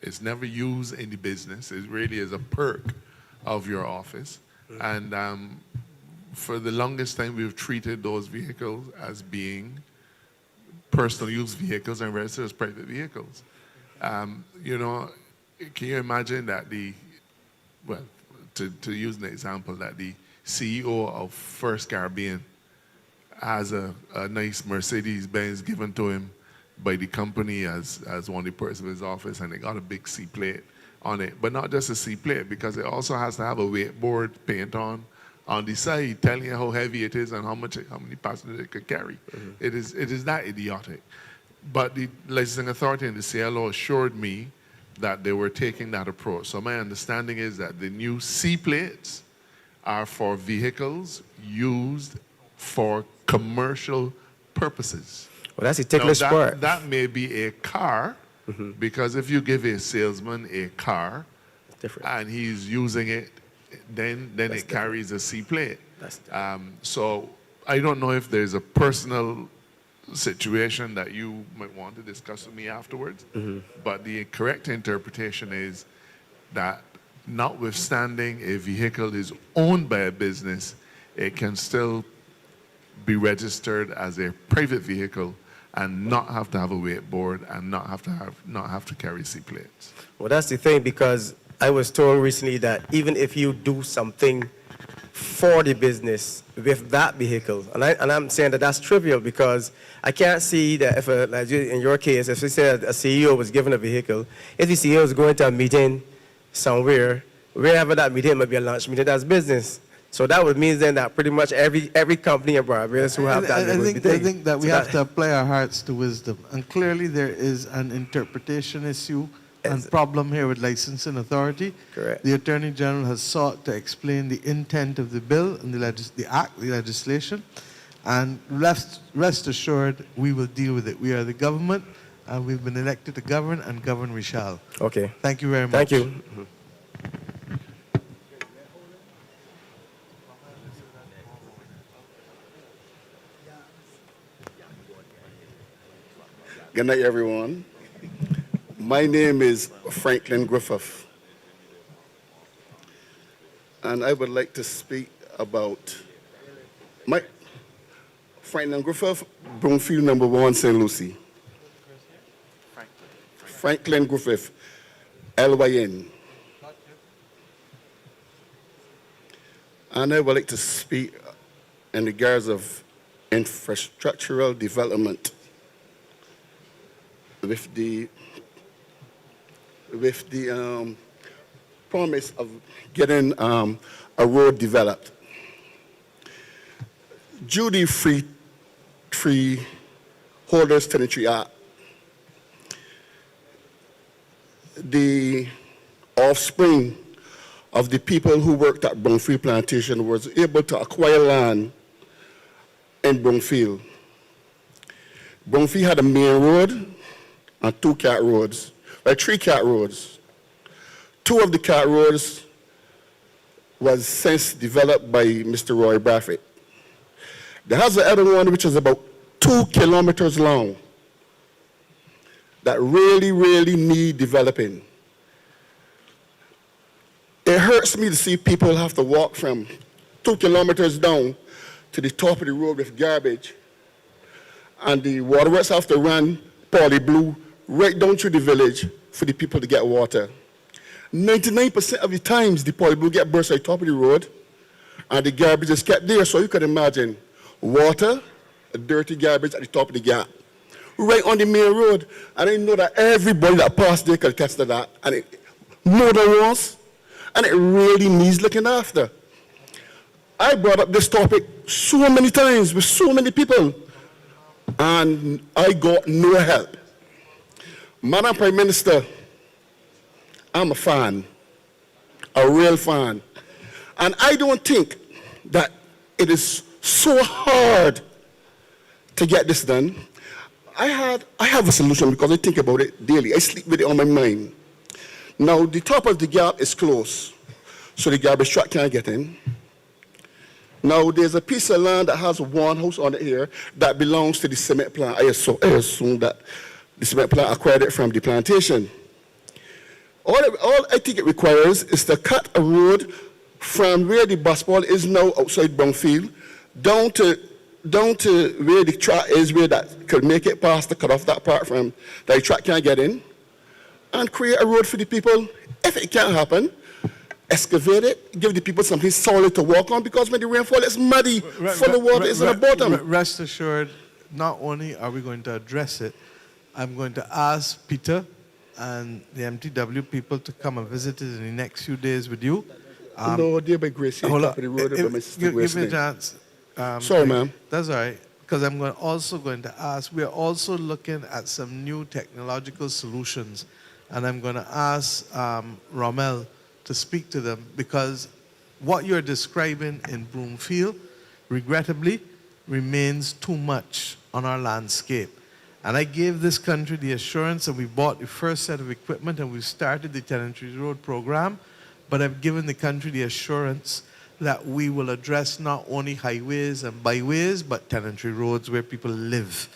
It's never used in the business. It really is a perk of your office. And for the longest time, we've treated those vehicles as being personal use vehicles and registered as private vehicles. You know, can you imagine that to use an example, that the CEO of First Caribbean has a nice Mercedes-Benz given to him by the company as one of the persons of his office, and they got a big C plate on it. But not just a C plate, because it also has to have a weight board paint on the side telling you how heavy it is and how many passengers it could carry. It is that idiotic. But the licensing authority and the CLO assured me that they were taking that approach. So my understanding is that the new C plates are for vehicles used for commercial purposes. Well, that's a ticklish part. That may be a car, because if you give a salesman a car and he's using it, then it carries a C plate. So I don't know if there's a personal situation that you might want to discuss with me afterwards, but the correct interpretation is that notwithstanding a vehicle is owned by a business, it can still be registered as a private vehicle and not have to have a weight board and not have to carry C plates. Well, that's the thing, because I was told recently that even if you do something for the business with that vehicle, and I'm saying that that's trivial, because I can't see that if, like in your case, if we said a CEO was given a vehicle, if the CEO is going to a meeting somewhere, wherever that meeting might be a lunch meeting, that's business. So that would mean then that pretty much every company in Barbados who have that I think that we have to apply our hearts to wisdom. And clearly there is an interpretation issue and problem here with licensing authority. Correct. The Attorney General has sought to explain the intent of the bill and the legislation. And rest assured, we will deal with it. We are the government, and we've been elected to govern, and govern we shall. Okay. Thank you very much. Thank you. Good night, everyone. My name is Franklin Griffith, and I would like to speak about Franklin Griffith, Broomfield number 1, St. Lucie. Franklin Griffith, LYN. And I would like to speak in regards of infrastructural development with the promise of getting a road developed. Due to free holders tenantry act, the offspring of the people who worked at Broomfield Plantation was able to acquire land in Broomfield. Broomfield had a main road and 2 cat roads, like 3 cat roads. 2 of the cat roads was since developed by Mr. Roy Braffett. There has the other one which is about 2 kilometers long that really need developing. It hurts me to see people have to walk from 2 kilometers down to the top of the road with garbage, and the waterworks have to run poly blue right down through the village for the people to get water. 99% of the times the poly blue get burst at the top of the road and the garbage is kept there. So you can imagine water, dirty garbage at the top of the gap, right on the main road. And I know that everybody that passed there can attest to that, and it more than once, and it really needs looking after. I brought up this topic so many times with so many people, and I got no help. Madam Prime Minister, I'm a fan, a real fan. And I don't think that it is so hard to get this done. I have a solution because I think about it daily. I sleep with it on my mind. Now, the top of the gap is closed, so the garbage truck can't get in. Now, there's a piece of land that has one house on it here that belongs to the cement plant. I assume that the cement plant acquired it from the plantation. All I think it requires is to cut a road from where the bus ball is now outside Broomfield down to where the track is, where that could make it past to cut off that part from that the track can't get in, and create a road for the people. If it can't happen, excavate it, give the people something solid to walk on, because when the rainfall is muddy, full of water is in the bottom. Rest assured, not only are we going to address it, I'm going to ask Peter and the MTW people to come and visit it in the next few days with you. No, dear by Gracie, top of the road, give me a chance. Sorry, ma'am. That's all right, because I'm also going to ask, we are also looking at some new technological solutions, and I'm going to ask Rommel to speak to them, because what you're describing in Broomfield, regrettably, remains too much on our landscape. And I gave this country the assurance, and we bought the first set of equipment, and we started the Tenantry Road program, but I've given the country the assurance that we will address not only highways and byways, but tenantry roads where people live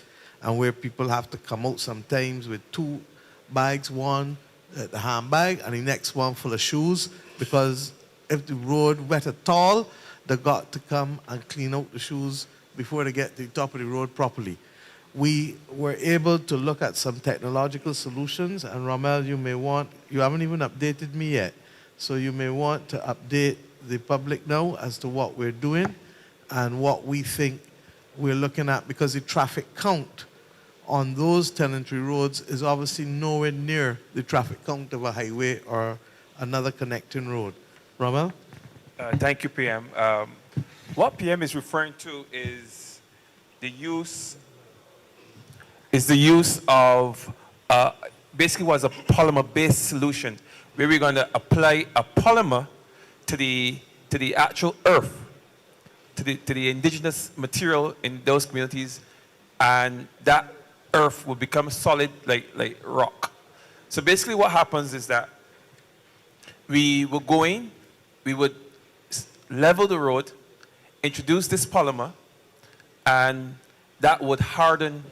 and where people have to come out sometimes with 2 bags, one the handbag and the next one full of shoes, because if the road wet at all, they got to come and clean out the shoes before they get to the top of the road properly. We were able to look at some technological solutions, and Rommel, you haven't even updated me yet, so you may want to update the public now as to what we're doing and what we think we're looking at, because the traffic count on those tenantry roads is obviously nowhere near the traffic count of a highway or another connecting road. Rommel? Thank you, PM. What PM is referring to is the use of basically was a polymer-based solution where we're going to apply a polymer to the actual earth, to the indigenous material in those communities, and that earth will become solid like rock. So basically what happens is that we will go in, we would level the road, introduce this polymer, and that would harden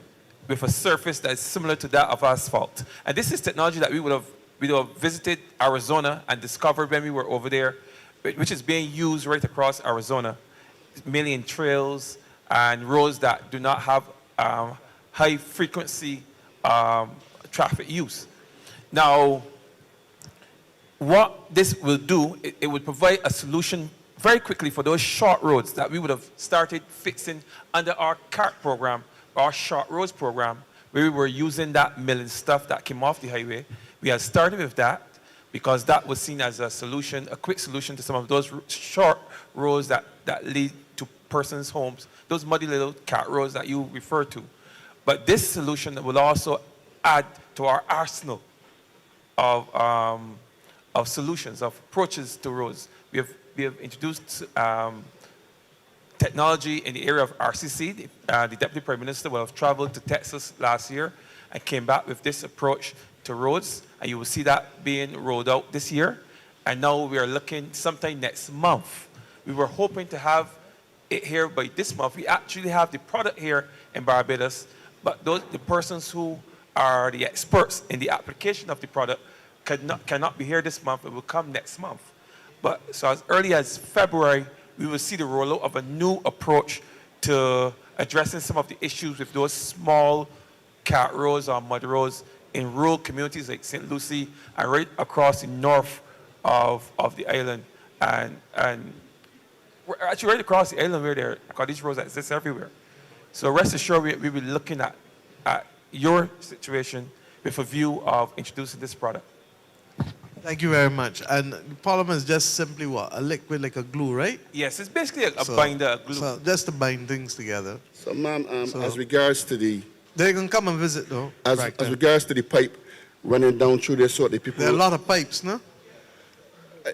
with a surface that is similar to that of asphalt. And this is technology that we would have visited Arizona and discovered when we were over there, which is being used right across Arizona, mainly in trails and roads that do not have high frequency traffic use. Now, what this will do, it would provide a solution very quickly for those short roads that we would have started fixing under our CART program, our short roads program, where we were using that milling stuff that came off the highway. We had started with that because that was seen as a solution, a quick solution to some of those short roads that lead to persons' homes, those muddy little CART roads that you refer to. But this solution will also add to our arsenal of solutions, of approaches to roads. We have introduced technology in the area of RCC. The Deputy Prime Minister will have traveled to Texas last year and came back with this approach to roads, and you will see that being rolled out this year. And now we are looking sometime next month. We were hoping to have it here by this month. We actually have the product here in Barbados, but the persons who are the experts in the application of the product cannot be here this month. It will come next month. But so as early as February, we will see the rollout of a new approach to addressing some of the issues with those small CART roads or mud roads in rural communities like St. Lucie and right across the north of the island. And we're actually right across the island where there are these roads that exist everywhere. So rest assured, we'll be looking at your situation with a view of introducing this product. Thank you very much. And the polymer is just simply what? A liquid like a glue, right? Yes, it's basically a binder, a glue. So just to bind things together. So, ma'am, as regards to the... They can come and visit, though. As regards to the pipe running down through there so the people... There are a lot of pipes, no?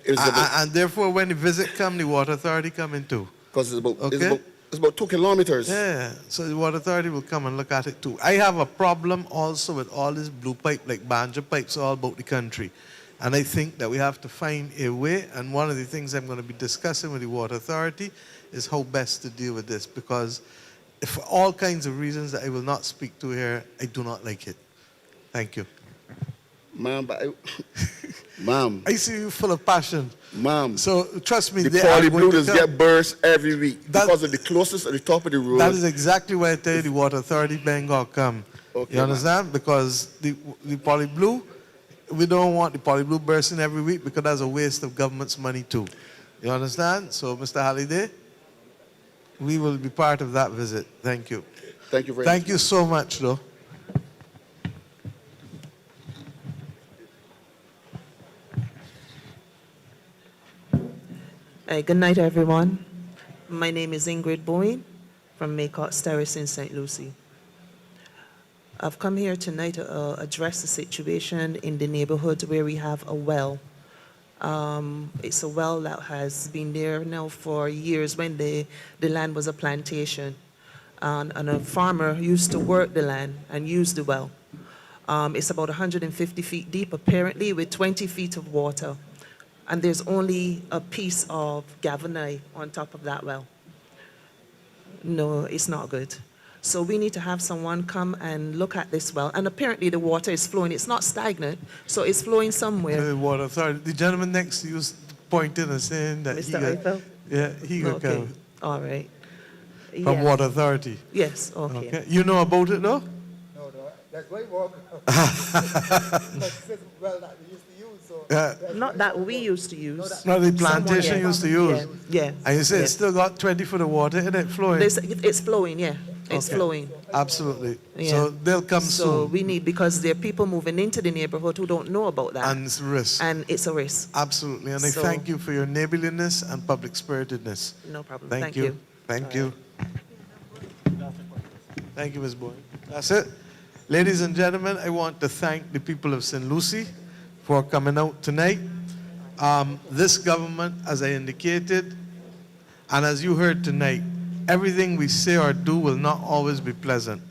And therefore, when the visit come, the water authority come in too. Because it's about 2 kilometers. Yeah, so the water authority will come and look at it too. I have a problem also with all this blue pipe, like banjo pipes all about the country. And I think that we have to find a way, and one of the things I'm going to be discussing with the water authority is how best to deal with this, because for all kinds of reasons that I will not speak to here, I do not like it. Thank you. Ma'am, ma'am. I see you full of passion. Ma'am. So trust me, the poly blue does get burst every week because of the closest at the top of the road. That is exactly why I tell you the water authority Bengal come. Okay, you understand? Because the poly blue, we don't want the poly blue bursting every week because that's a waste of government's money too. You understand? So Mr. Halliday, we will be part of that visit. Thank you. Thank you very much. Thank you so much, though. Good night, everyone. My name is Ingrid Bowen from Maycott's Terrace in St. Lucie. I've come here tonight to address the situation in the neighborhood where we have a well. It's a well that has been there now for years when the land was a plantation. And a farmer used to work the land and use the well. It's about 150 feet deep, apparently, with 20 feet of water. and there's only a piece of galvanite on top of that well. No, it's not good. So we need to have someone come and look at this well. And apparently the water is flowing. It's not stagnant, so it's flowing somewhere. The water authority. The gentleman next to you pointed and saying that he Mr. got, Eiffel? yeah, he got Okay, all right. from Yes. water authority. Yes, okay. You know about it though? That's why walk. Not that we used to use. No, the Someone, plantation yeah. used to use. Yeah. And you say yeah. it's still got 20 foot of water in it flowing? It's flowing, yeah. It's Okay. flowing. Absolutely. Yeah. So they'll come So soon. we need, because there are people moving into the neighborhood who don't know about that. And it's a risk. And it's a risk. Absolutely. And I So- thank you for your neighborliness and public spiritedness. No problem. Thank Thank you. you. Thank you. Thank you, Ms. Boyd. That's it. Ladies and gentlemen, I want to thank the people of St. Lucie for coming out tonight. This government, as I indicated, and as you heard tonight, everything we say or do will not always be pleasant.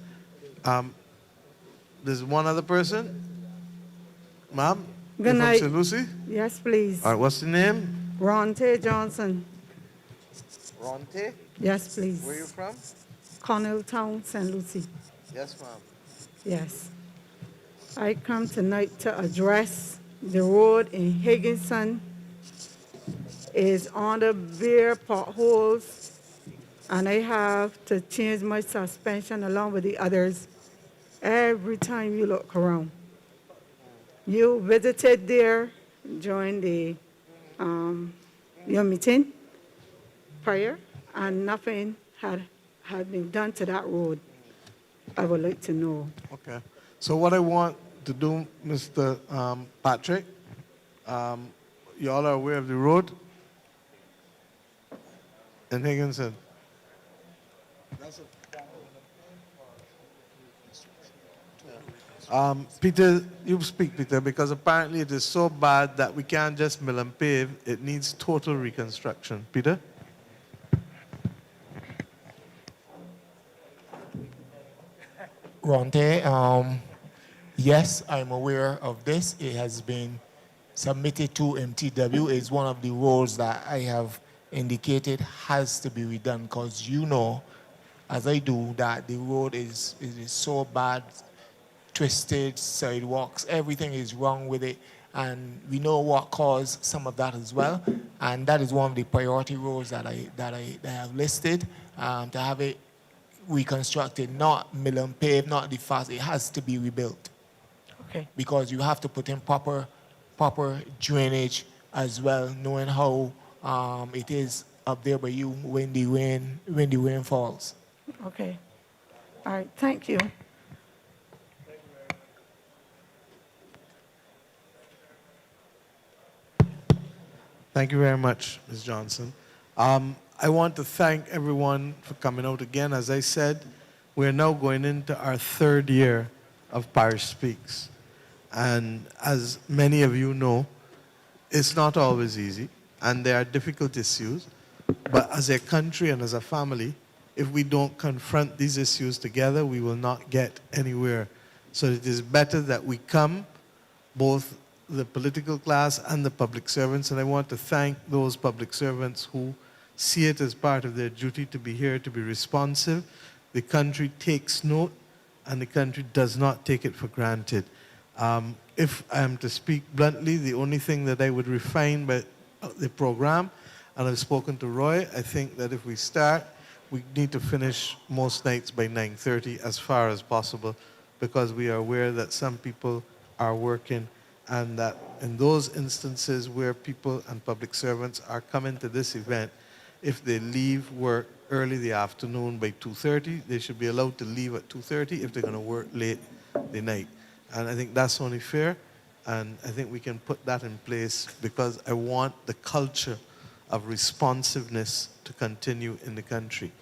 There's one other person. Ma'am? Good You're night. from St. Lucie? Yes, please. All right, what's the name? Ronte Johnson. Ronte? Yes, please. Where are you from? Connelltown, St. Lucie. Yes, ma'am. Yes. I come tonight to address the road in Higginson is under bare potholes, and I have to change my suspension along with the others every time you look around. You visited there during the your meeting prior, and nothing had been done to that road. I would like to know. Okay. So what I want to do, Mr. Patrick, you all are aware of the road in Higginson. Peter, you speak, Peter, because apparently it is so bad that we can't just mill and pave. It needs total reconstruction. Peter? Ronte, yes, I'm aware of this. It has been submitted to MTW. It's one of the roads that I have indicated has to be redone, because you know, as I do, that the road is so bad, twisted, sidewalks, everything is wrong with it. And we know what caused some of that as well. And that is one of the priority roads that I have listed, to have it reconstructed, not mill and pave, not the fast. It has to be rebuilt. Okay. Because you have to put in proper drainage as well, knowing how it is up there by you when the rain falls. Okay. All right. Thank you. Thank you very much, Ms. Johnson. I want to thank everyone for coming out again. As I said, we're now going into our third year of Parish Speaks. And as many of you know, it's not always easy, and there are difficult issues. But as a country and as a family, if we don't confront these issues together, we will not get anywhere. So it is better that we come, both the political class and the public servants, and I want to thank those public servants who see it as part of their duty to be here, to be responsive. The country takes note, and the country does not take it for granted. If I am to speak bluntly, the only thing that I would refine by the program, and I've spoken to Roy, I think that if we start, we need to finish most nights by 9:30 as far as possible, because we are aware that some people are working, and that in those instances where people and public servants are coming to this event, if they leave work early the afternoon by 2:30, they should be allowed to leave at 2:30 if they're going to work late the night. And I think that's only fair, and I think we can put that in place, because I want the culture of responsiveness to continue in the country.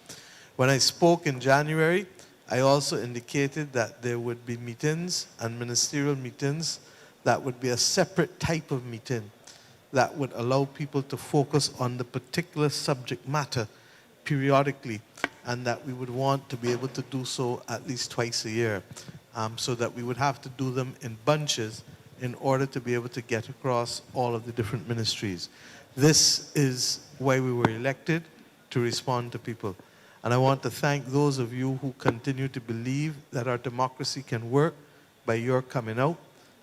When I spoke in January, I also indicated that there would be meetings and ministerial meetings that would be a separate type of meeting that would allow people to focus on the particular subject matter periodically, and that we would want to be able to do so at least twice a year, so that we would have to do them in bunches in order to be able to get across all of the different ministries. This is why we were elected, to respond to people. And I want to thank those of you who continue to believe that our democracy can work by your coming out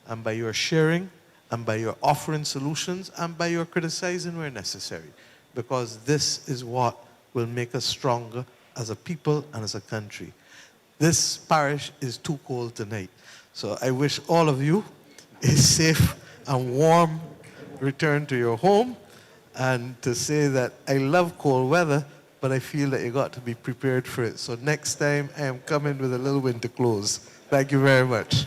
and by your sharing and by your offering solutions and by your criticizing where necessary. Because this is what will make us stronger as a people and as a country. This parish is too cold tonight. So I wish all of you a safe and warm return to your home, and to say that I love cold weather, but I feel that you got to be prepared for it. So next time I am coming with a little winter clothes. Thank you very much.